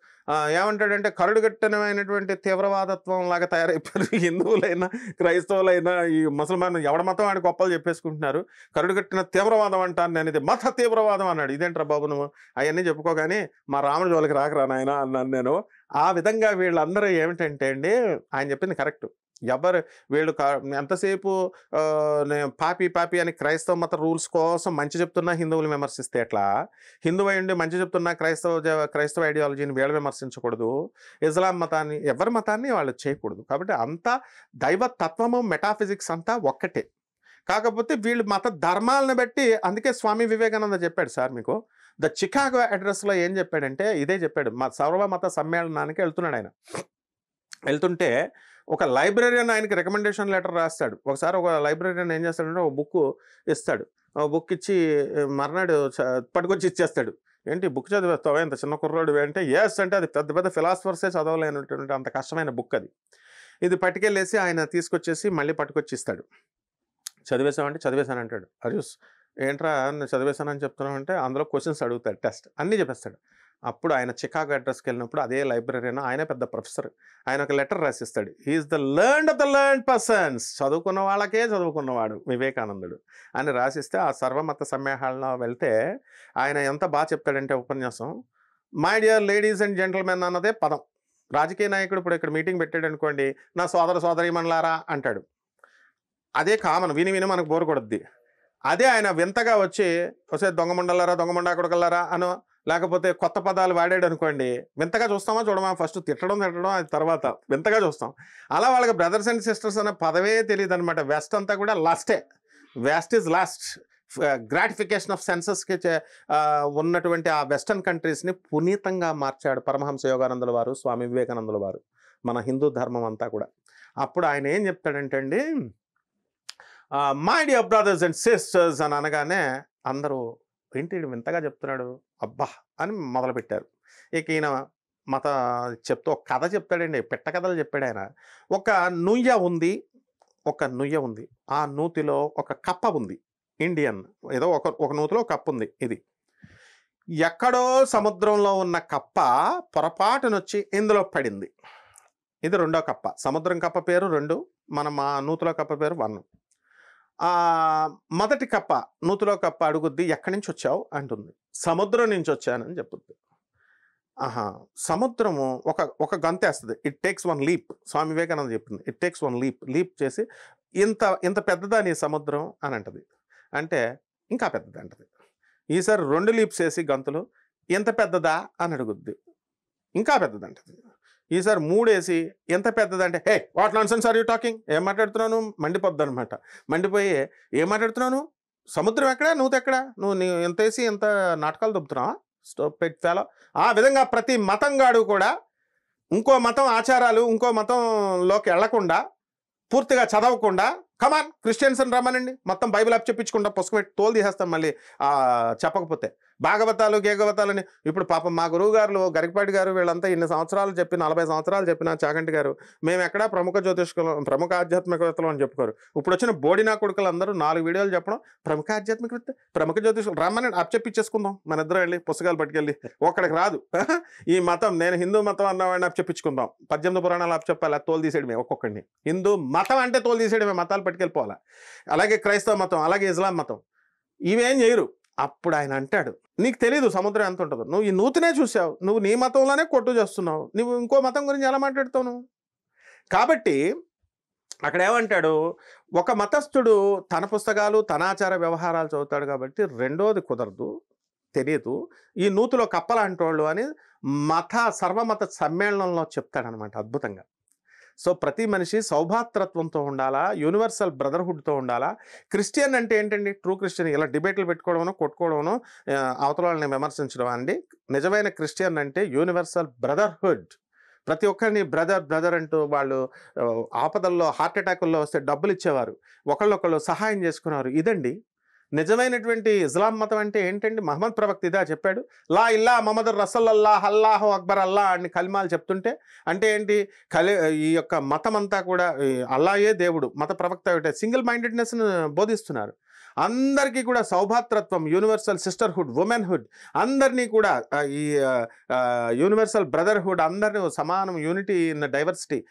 ఏమంటాడంటే కరుడుగట్టినమైనటువంటి తీవ్రవాదత్వం లాగా తయారైపోయారు హిందువులైనా క్రైస్తవులైనా. ఈ ముసల్మాన్ ఎవడ మతం ఆడి గొప్పలు చెప్పేసుకుంటున్నారు. కరుడుగట్టిన తీవ్రవాదం అంటాను నేను, ఇది మత తీవ్రవాదం అన్నాడు. ఇదేంట్రా బాబు నువ్వు అవన్నీ చెప్పుకోగానే మా రాముడి జోలికి రాకరా నాయన అన్నాను నేను. ఆ విధంగా వీళ్ళందరూ ఏమిటంటే అండి, ఆయన చెప్పింది కరెక్ట్. ఎవరు వీళ్ళు ఎంతసేపు పాపి పాపి అని క్రైస్తవ మత రూల్స్ కోసం మంచి చెప్తున్నా హిందువులు విమర్శిస్తే ఎట్లా, హిందువు అయ్యుండి మంచి చెప్తున్నా క్రైస్తవ ఐడియాలజీని వీళ్ళు విమర్శించకూడదు, ఇస్లాం మతాన్ని ఎవరి మతాన్ని వాళ్ళు చేయకూడదు. కాబట్టి అంతా దైవ తత్వము మెటాఫిజిక్స్ అంతా ఒక్కటే. కాకపోతే వీళ్ళు మత ధర్మాలను బట్టి, అందుకే స్వామి వివేకానంద చెప్పాడు సార్ మీకు ద చికాగో అడ్రస్లో ఏం చెప్పాడంటే ఇదే చెప్పాడు. సర్వమత సమ్మేళనానికి వెళ్తున్నాడు ఆయన. వెళ్తుంటే ఒక లైబ్రరీయన్ ఆయనకి రికమెండేషన్ లెటర్ రాస్తాడు. ఒకసారి ఒక లైబ్రరీయన్ ఏం చేస్తాడంటే ఒక బుక్ ఇస్తాడు. బుక్ ఇచ్చి మర్నాడు పట్టుకొచ్చి ఇచ్చేస్తాడు. ఏంటి బుక్ చదివేస్తావా ఇంత చిన్న కుర్రాడు అంటే, ఎస్ అంటే అది పెద్ద పెద్ద ఫిలాసఫర్సే చదవలేనటువంటి అంత కష్టమైన బుక్ అది. ఇది పట్టుకెళ్ళేసి ఆయన తీసుకొచ్చేసి మళ్ళీ పట్టుకొచ్చి ఇస్తాడు. చదివేశామంటే చదివేశాను అంటాడు. అర్యూస్ ఏంట్రా చదివేశానని చెప్తున్నావు అంటే అందులో క్వశ్చన్స్ అడుగుతాడు, టెస్ట్ అన్నీ చెప్పేస్తాడు. అప్పుడు ఆయన చికాగో అడ్రస్కి వెళ్ళినప్పుడు అదే లైబ్రరీలో ఆయన పెద్ద ప్రొఫెసర్, ఆయన ఒక లెటర్ రాసిస్తాడు. He is the learned of the learned persons, చదువుకున్న వాళ్ళకే చదువుకున్నవాడు వివేకానందుడు అని రాసిస్తే, ఆ సర్వమత సమ్మేళనంలో వెళ్తే ఆయన ఎంత బాగా చెప్తాడంటే ఉపన్యాసం, my dear ladies and gentlemen అన్నదే పదం. రాజకీయ నాయకుడు ఇప్పుడు ఇక్కడ మీటింగ్ పెట్టాడు అనుకోండి, నా సోదర సోదరీమణులారా అంటాడు. అదే కామన్, విని విని మనకు బోరు కొడుద్ది. అదే ఆయన వింతగా వచ్చి వస్తే దొంగమండలారా దొంగమండా కొడకల్లారా అనో, లేకపోతే కొత్త పదాలు వాడాడు అనుకోండి, వింతగా చూస్తామా చూడమా, ఫస్ట్ తిట్టడం అది తర్వాత వింతగా చూస్తాం. అలా వాళ్ళకి బ్రదర్స్ అండ్ సిస్టర్స్ అనే పదవే తెలియదు అనమాట. వెస్ట్ అంతా కూడా లాస్టే, west is lost. Gratification of సెన్సెస్కి ఉన్నటువంటి ఆ వెస్టర్న్ కంట్రీస్ని పునీతంగా మార్చాడు పరమహంస యోగానందుల వారు, స్వామి వివేకానందుల వారు, మన హిందూ ధర్మం అంతా కూడా. అప్పుడు ఆయన ఏం చెప్తాడంటే అండి, my dear brothers and sisters అని అనగానే అందరూ ఏంటి వింతగా చెప్తున్నాడు అబ్బా అని మొదలుపెట్టారు. ఇక ఈయన మత చెప్తూ ఒక కథ చెప్తాడండి, పెట్ట కథలు చెప్పాడు ఆయన. ఒక నుయ్య ఉంది, ఆ నూతిలో ఒక కప్ప ఉంది, ఇండియన్ ఏదో ఒక నూతిలో కప్ప ఉంది. ఇది ఎక్కడో సముద్రంలో ఉన్న కప్ప పొరపాటునొచ్చి ఇందులో పడింది. ఇది రెండో కప్ప. సముద్రం కప్ప పేరు 2, మా నూతిలో కప్ప పేరు 1. మొదటి కప్ప నూతిలో కప్ప అడుగుద్ది, ఎక్కడి నుంచి వచ్చావు అంటుంది. సముద్రం నుంచి వచ్చానని చెప్తుంది. సముద్రము ఒక గంతేస్తుంది. It takes 1 leap. Swami Vivekananda చెప్పింది, ఇట్ టేక్స్ 1 లీప్ చేసి ఇంత పెద్దదా నీ సముద్రం అని అంటది. అంటే ఇంకా పెద్దది అంటది. ఈసారి 2 లీప్స్ వేసి గంతులు ఎంత పెద్దదా అని అడుగుద్ది, ఇంకా పెద్దది అంటది. ఈసారి 3 వేసి ఎంత పెద్దదంటే, hey what nonsense are you talking, ఏం మాట్లాడుతున్నాను మండిపోద్ది అనమాట. మండిపోయి ఏం మాట్లాడుతున్నాను, సముద్రం ఎక్కడా నూతి ఎక్కడా, నువ్వు ఎంత వేసి ఎంత నాటకాలు దొబ్బుతున్నావా స్టోప్ పెట్ ఫెలో. ఆ విధంగా ప్రతి మతంగాడు కూడా ఇంకో మతం ఆచారాలు ఇంకో మతంలోకి వెళ్లకుండా, పూర్తిగా చదవకుండా, కమాన్ క్రిస్టియన్స్ అని రమ్మనండి, మొత్తం బైబిల్ అప్ చెప్పించుకుంటా, పుస్తకం పెట్టి తోలు తీసేస్తాం మళ్ళీ చెప్పకపోతే. భాగవతాలు గేగవతాలని ఇప్పుడు పాపం మా గురువు గారు గరికపాటి గారు వీళ్ళంతా ఇన్ని సంవత్సరాలు చెప్పి 40 సంవత్సరాలు చెప్పిన చాగంటి గారు, మేము ఎక్కడా ప్రముఖ ఆధ్యాత్మికవేత్తలు అని చెప్పుకోరు. ఇప్పుడు వచ్చిన బోడినా కొడుకులు అందరూ 4 వీడియోలు చెప్పడం, ప్రముఖ ఆధ్యాత్మికవేత్త ప్రముఖ జ్యోతిష్కులు రమ్మని అప్ చెప్పించేసుకుందాం, మన ఇద్దరం వెళ్ళి పుస్తకాలు పట్టుకెళ్ళి. ఒక్కడికి రాదు ఈ మతం, నేను హిందూ మతం అన్నవాడిని అప్ చెప్పించుకుందాం, 18 పురాణాలు అప్ చెప్పాలి, తోలు తీసేయడమే ఒక్కొక్కడిని. హిందూ మతం అంటే తోలు తీసేయడమే, మతాలు పట్టుకెళ్ళిపోవాలి. అలాగే క్రైస్తవ మతం, అలాగే ఇస్లాం మతం, ఇవేం చేయరు. అప్పుడు ఆయన అంటాడు, నీకు తెలీదు సముద్రం ఎంత ఉంటుందో, నువ్వు ఈ నూతినే చూసావు, నువ్వు నీ మతంలోనే కొట్టు చేస్తున్నావు, నువ్వు ఇంకో మతం గురించి ఎలా మాట్లాడుతావు నువ్వు. కాబట్టి అక్కడ ఏమంటాడు, ఒక మతస్థుడు తన పుస్తకాలు తన ఆచార వ్యవహారాలు చదువుతాడు కాబట్టి రెండోది కుదరదు, తెలియదు, ఈ నూతిలో కప్పలాంటోళ్ళు అని సర్వమత సమ్మేళనంలో చెప్తాడనమాట అద్భుతంగా. సో ప్రతి మనిషి సౌభాతృత్వంతో ఉండాలా, యూనివర్సల్ బ్రదర్హుడ్తో ఉండాలా. క్రిస్టియన్ అంటే ఏంటండి, ట్రూ క్రిస్టియన్ ఇలా డిబేట్లు పెట్టుకోవడమో కొట్టుకోవడమో అవతల వాళ్ళని విమర్శించడం అండి. నిజమైన క్రిస్టియన్ అంటే యూనివర్సల్ బ్రదర్హుడ్. ప్రతి ఒక్కరిని బ్రదర్ అంటూ వాళ్ళు ఆపదల్లో హార్ట్ అటాకుల్లో వస్తే డబ్బులు ఇచ్చేవారు, ఒకళ్ళొకళ్ళు సహాయం చేసుకున్నారు. ఇదండి నిజమైనటువంటి ఇస్లాం మతం అంటే. ఏంటండి, మహమ్మద్ ప్రవక్త ఇదా చెప్పాడు, లా ఇల్లా మహమ్మద్ రసూలుల్లాహ్ అల్లాహు అక్బర్ అల్లా అని కలిమాలు చెప్తుంటే అంటే ఏంటి, ఈ యొక్క మతం అంతా కూడా అల్లాయే దేవుడు, మత ప్రవక్త ఒకటే, సింగిల్ మైండెడ్నెస్ను బోధిస్తున్నారు. అందరికీ కూడా సౌభాతృత్వం, యూనివర్సల్ సిస్టర్హుడ్, ఉమెన్హుడ్, అందరినీ కూడా ఈ యూనివర్సల్ బ్రదర్హుడ్, అందరినీ సమానం, యూనిటీ ఇన్ డైవర్సిటీ,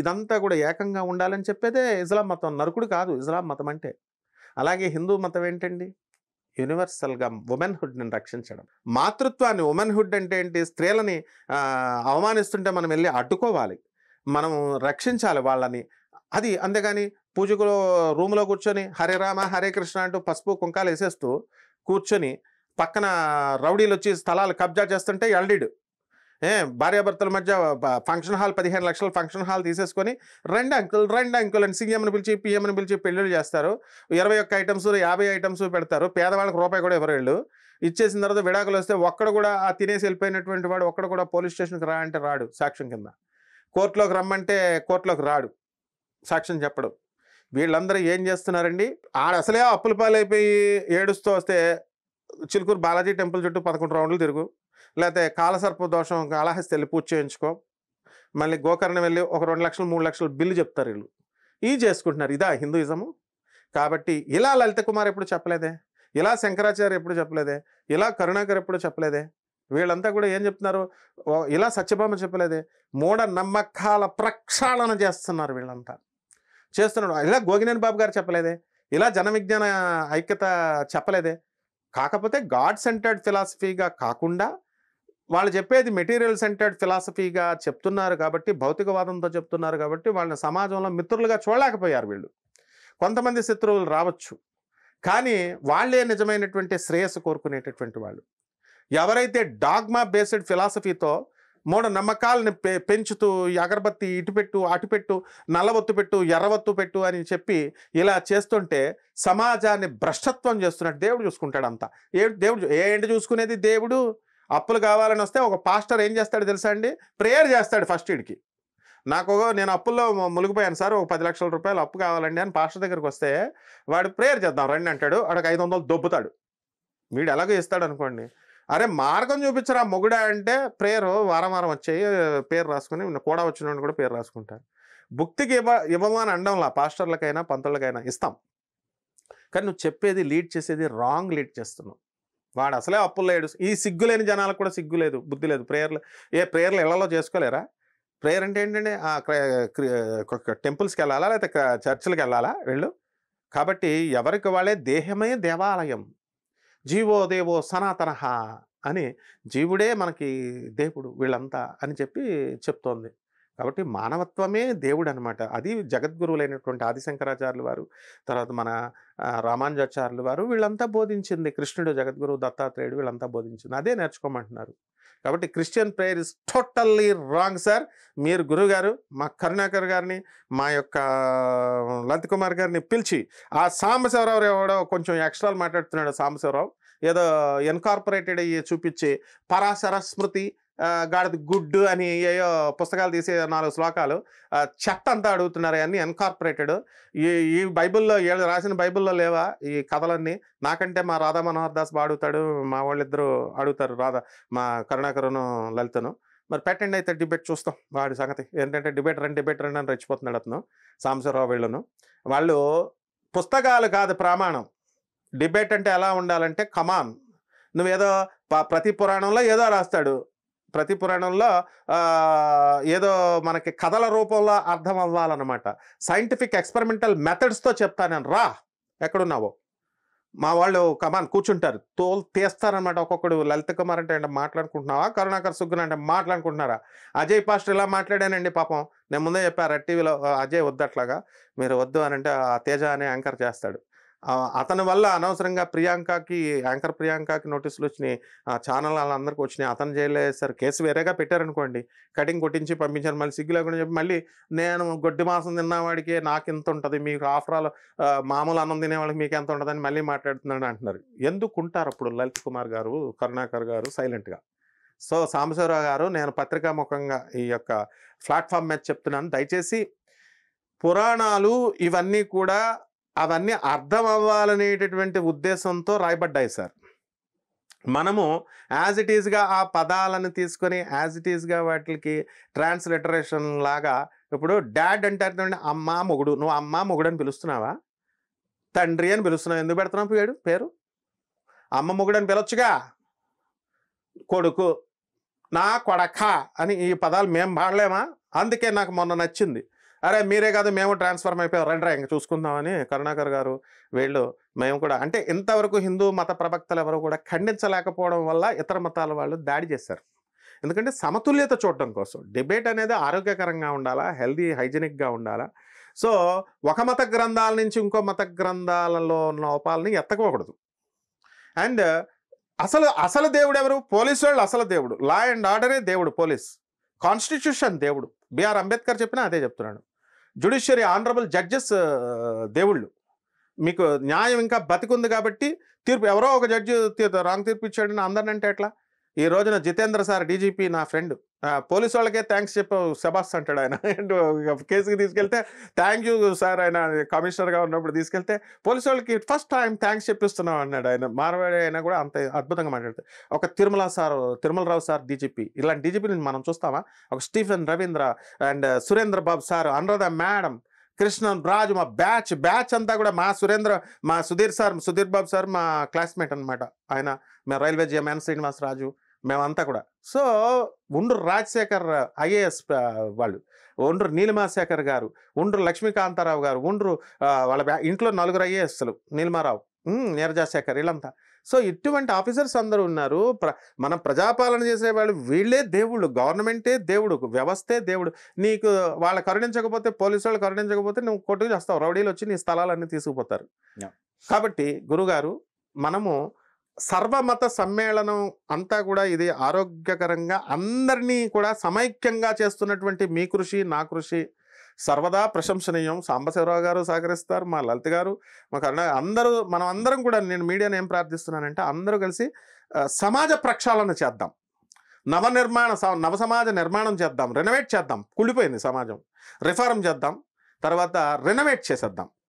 ఇదంతా కూడా ఏకంగా ఉండాలని చెప్పేదే ఇస్లాం మతం. నరుకుడు కాదు ఇస్లాం మతం అంటే. అలాగే హిందూ మతం ఏంటండి, యూనివర్సల్గా ఉమెన్హుడ్ని రక్షించడం, మాతృత్వాన్ని. ఉమెన్హుడ్ అంటే ఏంటి, స్త్రీలని అవమానిస్తుంటే మనం వెళ్ళి అడ్డుకోవాలి, మనం రక్షించాలి వాళ్ళని. అది అంతేగాని పూజకు రూమ్లో కూర్చొని హరే రామ హరే కృష్ణ అంటూ పసుపు కుంకాలు వేసేస్తూ కూర్చొని పక్కన రౌడీలు వచ్చి స్థలాలు కబ్జా చేస్తుంటే ఎల్డీడు భార్యాభర్తల మధ్య ఫంక్షన్ హాల్ 15 లక్షల ఫంక్షన్ హాల్ తీసేసుకొని రెండు అంకుల్ అని సీఎంని పిలిచి పిఎంని పిలిచి పెళ్ళిళ్ళు చేస్తారు. 21 ఐటమ్స్ 50 ఐటమ్స్ పెడతారు. పేదవాళ్ళకి రూపాయి కూడా ఎవరు వెళ్ళు ఇచ్చేసిన తర్వాత విడాకులు వస్తే ఒక్కడ కూడా ఆ తినేసి వెళ్ళిపోయినటువంటి వాడు ఒక్కడ కూడా పోలీస్ స్టేషన్కి రా అంటే రాడు సాక్ష్యం కింద. కోర్టులోకి రమ్మంటే కోర్టులోకి రాడు సాక్ష్యం చెప్పడు. వీళ్ళందరూ ఏం చేస్తున్నారండి, ఆడ అసలే అప్పుల పాలైపోయి ఏడుస్తూ వస్తే చిలుకూరు బాలాజీ టెంపుల్ చుట్టూ 11 రౌండ్లు తిరుగు, లేకపోతే కాలసర్ప దోషం కాళహస్తి వెళ్ళి పూజ చేయించుకో, మళ్ళీ గోకర్ణం వెళ్ళి ఒక 2 లక్షలు 3 లక్షలు బిల్లు చెప్తారు వీళ్ళు. ఇవి చేసుకుంటున్నారు. ఇదా హిందూయిజము? కాబట్టి ఇలా లలిత కుమార్ ఎప్పుడు చెప్పలేదే, ఇలా శంకరాచార్య ఎప్పుడు చెప్పలేదే, ఇలా కరుణాకర్ ఎప్పుడు చెప్పలేదే. వీళ్ళంతా కూడా ఏం చెప్తున్నారు, ఇలా సత్యభామ చెప్పలేదే. మూఢ నమ్మకాల ప్రక్షాళన చేస్తున్నారు వీళ్ళంతా చేస్తున్నాడు. ఇలా గోగినేని బాబు గారు చెప్పలేదే, ఇలా జన విజ్ఞాన ఐక్యత చెప్పలేదే. కాకపోతే గాడ్ సెంటర్డ్ ఫిలాసఫీగా కాకుండా వాళ్ళు చెప్పేది మెటీరియల్ సెంటర్డ్ ఫిలాసఫీగా చెప్తున్నారు కాబట్టి, భౌతికవాదంతో చెప్తున్నారు కాబట్టి వాళ్ళని సమాజంలో మిత్రులుగా చూడలేకపోయారు వీళ్ళు. కొంతమంది శత్రువులు రావచ్చు, కానీ వాళ్ళే నిజమైనటువంటి శ్రేయస్సు కోరుకునేటటువంటి వాళ్ళు. ఎవరైతే డాగ్మా బేస్డ్ ఫిలాసఫీతో మూఢ నమ్మకాలని పెంచుతూ అగరబత్తి ఇటుపెట్టు అటుపెట్టు నల్లవత్తు పెట్టు ఎర్రవత్తు పెట్టు అని చెప్పి ఇలా చేస్తుంటే సమాజాన్ని భ్రష్టత్వం చేస్తున్నట్టు దేవుడు చూసుకుంటాడు అంతా. దేవుడు ఏంటి చూసుకునేది? దేవుడు అప్పులు కావాలని వస్తే ఒక పాస్టర్ ఏం చేస్తాడు తెలుసా అండి, ప్రేయర్ చేస్తాడు ఫస్ట్ వీడికి. నేను అప్పుల్లో మునిగిపోయాను సార్, ఒక 10 లక్షల రూపాయలు అప్పు కావాలండి అని పాస్టర్ దగ్గరికి వస్తే వాడు ప్రేయర్ చేద్దాం రండి అంటాడు. వాడికి 500 దొబ్బుతాడు. వీడు ఎలాగో ఇస్తాడు అనుకోండి. అరే మార్గం చూపించరా మొగుడా అంటే ప్రేయర్ వారం వచ్చాయి పేరు రాసుకుని కూడా వచ్చిన కూడా పేరు రాసుకుంటారు. భుక్తికి ఇవ్వమని అండంలా పాస్టర్లకైనా పంతులకైనా ఇస్తాం, కానీ నువ్వు చెప్పేది లీడ్ చేసేది రాంగ్ లీడ్ చేస్తున్నావు. వాడు అసలే అప్పుల్లో ఏడు. ఈ సిగ్గులేని జనాలకు కూడా సిగ్గు లేదు, బుద్ధి లేదు. ప్రేయర్లు ఇళ్లలో చేసుకోలేరా? ప్రేయర్ అంటే ఏంటంటే టెంపుల్స్కి వెళ్ళాలా లేకపోతే చర్చిలకు వెళ్ళాలా వెళ్ళు? కాబట్టి ఎవరికి వాళ్ళే దేహమే దేవాలయం, జీవో దేవో సనాతన అని, జీవుడే మనకి దేవుడు వీళ్ళంతా అని చెప్పి చెప్తోంది. కాబట్టి మానవత్వమే దేవుడు అనమాట. అది జగద్గురువులైనటువంటి ఆదిశంకరాచార్యులు వారు, తర్వాత మన రామానుజాచార్యులు వారు వీళ్ళంతా బోధించింది. కృష్ణుడు జగద్గురువు దత్తాత్రేయుడు వీళ్ళంతా బోధించింది. అదే నేర్చుకోమంటున్నారు. కాబట్టి Christian prayer is totally wrong sir. మీరు గురువుగారు మా కరుణాకర్ గారిని, మా యొక్క లలిత కుమార్ గారిని పిలిచి, ఆ సాంబశివరావు ఎవడో కొంచెం ఎక్స్ట్రాలు మాట్లాడుతున్నాడు సాంబశివరావు, ఏదో ఇన్కార్పొరేటెడ్ అయ్యి చూపించి పరాశర స్మృతి గాడిద గుడ్డు అని ఏయో పుస్తకాలు తీసే 4 శ్లోకాలు చెత్త అంతా అడుగుతున్నారు. అన్నీ ఇన్కార్పొరేటెడ్. ఈ బైబిల్లో రాసిన బైబిల్లో లేవా ఈ కథలన్నీ? నాకంటే మా రాధా మనోహర్ దాస్ అడుగుతాడు, మా వాళ్ళిద్దరూ అడుగుతారు, మా కరుణాకరును లలితను. మరి పెట్టండి అయితే డిబేట్ చూస్తాం వాడి సంగతి ఏంటంటే. డిబేట్ రండి అని రెచ్చిపోతున్నాడు అతను సాంబశివరావు వీళ్ళను. వాళ్ళు పుస్తకాలు కాదు ప్రమాణం. డిబేట్ అంటే ఎలా ఉండాలంటే, కమాన్ నువ్వేదో ప్రతి పురాణంలో ఏదో రాస్తాడు, ప్రతి పురాణంలో ఏదో మనకి కథల రూపంలో అర్థం అవ్వాలన్నమాట. సైంటిఫిక్ ఎక్స్పెరిమెంటల్ మెథడ్స్తో చెప్తాను నేను, రా ఎక్కడున్నావో. మా వాళ్ళు కమాన్ కూర్చుంటారు, తీస్తారనమాట. ఒక్కొక్కడు లలిత కుమార్ అంటే మాట్లాడుకుంటున్నావా, కరుణాకర్ సుగ్గున అంటే మాట్లాడుకుంటున్నారా? అజయ్ పాస్టర్ ఇలా మాట్లాడానండి పాపం, నేను ముందే చెప్పారు టీవీలో, అజయ్ వద్దట్లాగా మీరు వద్దు అని అంటే ఆ తేజ అనే యాంకర్ చేస్తాడు. అతని వల్ల అనవసరంగా యాంకర్ ప్రియాంకకి నోటీసులు వచ్చినాయి, ఛానల్ వాళ్ళందరికీ వచ్చినాయి. అతను జైల్లో వేస్తారు. కేసు వేరేగా పెట్టారనుకోండి, కటింగ్ కొట్టించి పంపించారు. మళ్ళీ సిగ్గు లేకుండా చెప్పి మళ్ళీ నేను గొడ్డి మాంసం తిన్నవాడికి నాకు ఎంత ఉంటుంది, మీకు ఆఫ్టర్ ఆల్ మామూలు అన్నం తినేవాళ్ళకి మీకు ఎంత ఉంటుందని మళ్ళీ మాట్లాడుతున్నాడు అంటున్నారు. ఎందుకుంటారు అప్పుడు లలిత్ కుమార్ గారు, కరుణాకర్ గారు సైలెంట్గా? సో సాంబశివరావు గారు, నేను పత్రికాముఖంగా ఈ యొక్క ప్లాట్ఫామ్ మీద చెప్తున్నాను, దయచేసి పురాణాలు ఇవన్నీ కూడా అవన్నీ అర్థం అవ్వాలనేటటువంటి ఉద్దేశంతో రాయబడ్డాయి సార్. మనము యాజ్ ఇట్ ఈజ్గా ఆ పదాలను తీసుకొని యాజ్ ఇట్ ఈజ్గా వాటికి ట్రాన్స్లిటరేషన్ లాగా, ఇప్పుడు డాడ్ అంటే అమ్మ మొగుడు, నువ్వు అమ్మ మొగుడు అని పిలుస్తున్నావా? తండ్రి అని పిలుస్తున్నావు, ఎందుకు పెడుతున్నావు పేరు? అమ్మ మొగుడు అని పిలవచ్చుగా. కొడుకు, నా కొడక అని ఈ పదాలు మేము వాడలేమా? అందుకే నాకు మొన్న నచ్చింది, అరే మీరే కాదు మేము ట్రాన్స్ఫార్మ్ అయిపోయాం, రండి ఇంకా చూసుకుందామని కరుణాకర్ గారు వీళ్ళు మేము కూడా. అంటే ఇంతవరకు హిందూ మత ప్రవక్తలు ఎవరు కూడా ఖండించలేకపోవడం వల్ల ఇతర మతాల వాళ్ళు దాడి చేశారు. ఎందుకంటే సమతుల్యత చూడటం కోసం. డిబేట్ అనేది ఆరోగ్యకరంగా ఉండాలా, హెల్దీ హైజెనిక్గా ఉండాలా. సో ఒక మత గ్రంథాల నుంచి ఇంకో మత గ్రంథాలలో లోపాలని ఎత్తకూడదు. అండ్ అసలు దేవుడు ఎవరు? పోలీసు వాళ్ళు అసలు దేవుడు. లా అండ్ ఆర్డరే దేవుడు. పోలీస్, కాన్స్టిట్యూషన్ దేవుడు. బిఆర్ అంబేద్కర్ చెప్పినా అదే చెప్తున్నాడు. జ్యుడిషియరీ ఆనరబుల్ జడ్జెస్ దేవుళ్ళు. మీకు న్యాయం ఇంకా బతికుంది కాబట్టి తీర్పు, ఎవరో ఒక జడ్జి రాంగ్ తీర్పు ఇచ్చాడని అందరినంటే ఎట్లా? ఈ రోజున జితేంద్ర సార్ డీజీపీ నా ఫ్రెండ్, పోలీసు వాళ్ళకే థ్యాంక్స్ చెప్పావు శబాస్ అంటాడు ఆయన. కేసుకి తీసుకెళ్తే థ్యాంక్ యూ సార్, ఆయన కమిషనర్గా ఉన్నప్పుడు తీసుకెళ్తే పోలీసు వాళ్ళకి ఫస్ట్ టైం థ్యాంక్స్ చెప్పిస్తున్నాం అన్నాడు ఆయన. మార్వాడి అయినా కూడా అంత అద్భుతంగా మాట్లాడతాడు. ఒక తిరుమలరావు సార్ డీజీపీ, ఇలాంటి డీజీపీని మనం చూస్తామా? ఒక Stephen Ravindra and Surendra Babu sir, Anuradha madam, Krishnan Raju, మా బ్యాచ్ అంతా కూడా మా సుధీర్ బాబు సార్ మా క్లాస్మేట్ అనమాట. ఆయన మేము రైల్వే జేఎం శ్రీనివాస్ రాజు, మేమంతా కూడా. సో ఉండ్రు రాజశేఖర్ ఐఏఎస్ వాళ్ళు, ఉండ్రు నీలిమాశేఖర్ గారు, ఉండ్రు లక్ష్మీకాంతారావు గారు, ఉండ్రు వాళ్ళ ఇంట్లో 4 ఐఏఎస్లు, నీలిమారావు, నీరజాశేఖర్, వీళ్ళంతా. సో ఇటువంటి ఆఫీసర్స్ అందరూ ఉన్నారు. మనం ప్రజాపాలన చేసేవాళ్ళు వీళ్ళే దేవుళ్ళు. గవర్నమెంటే దేవుడు, వ్యవస్థే దేవుడు. నీకు వాళ్ళు కరుణించకపోతే, పోలీసు వాళ్ళు కరుణించకపోతే నువ్వు కొట్టుకు చేస్తావు. రౌడీలు వచ్చి నీ స్థలాలన్నీ తీసుకుపోతారు. కాబట్టి గురుగారు, మనము సర్వమత సమ్మేళనం అంతా కూడా ఇది ఆరోగ్యకరంగా అందరినీ కూడా సమైక్యంగా చేస్తున్నటువంటి మీ కృషి, నా కృషి సర్వదా ప్రశంసనీయం. సాంబశివరావు గారు సహకరిస్తారు, మా లలిత గారు, మా మనం అందరం కూడా, నేను మీడియాని ఏం ప్రార్థిస్తున్నానంటే అందరూ కలిసి సమాజ ప్రక్షాళన చేద్దాం, నవ సమాజ నిర్మాణం చేద్దాం, రెనోవేట్ చేద్దాం. కుళ్ళిపోయింది సమాజం, రిఫార్మ్ చేద్దాం, తర్వాత రెనోవేట్ చేసేద్దాం.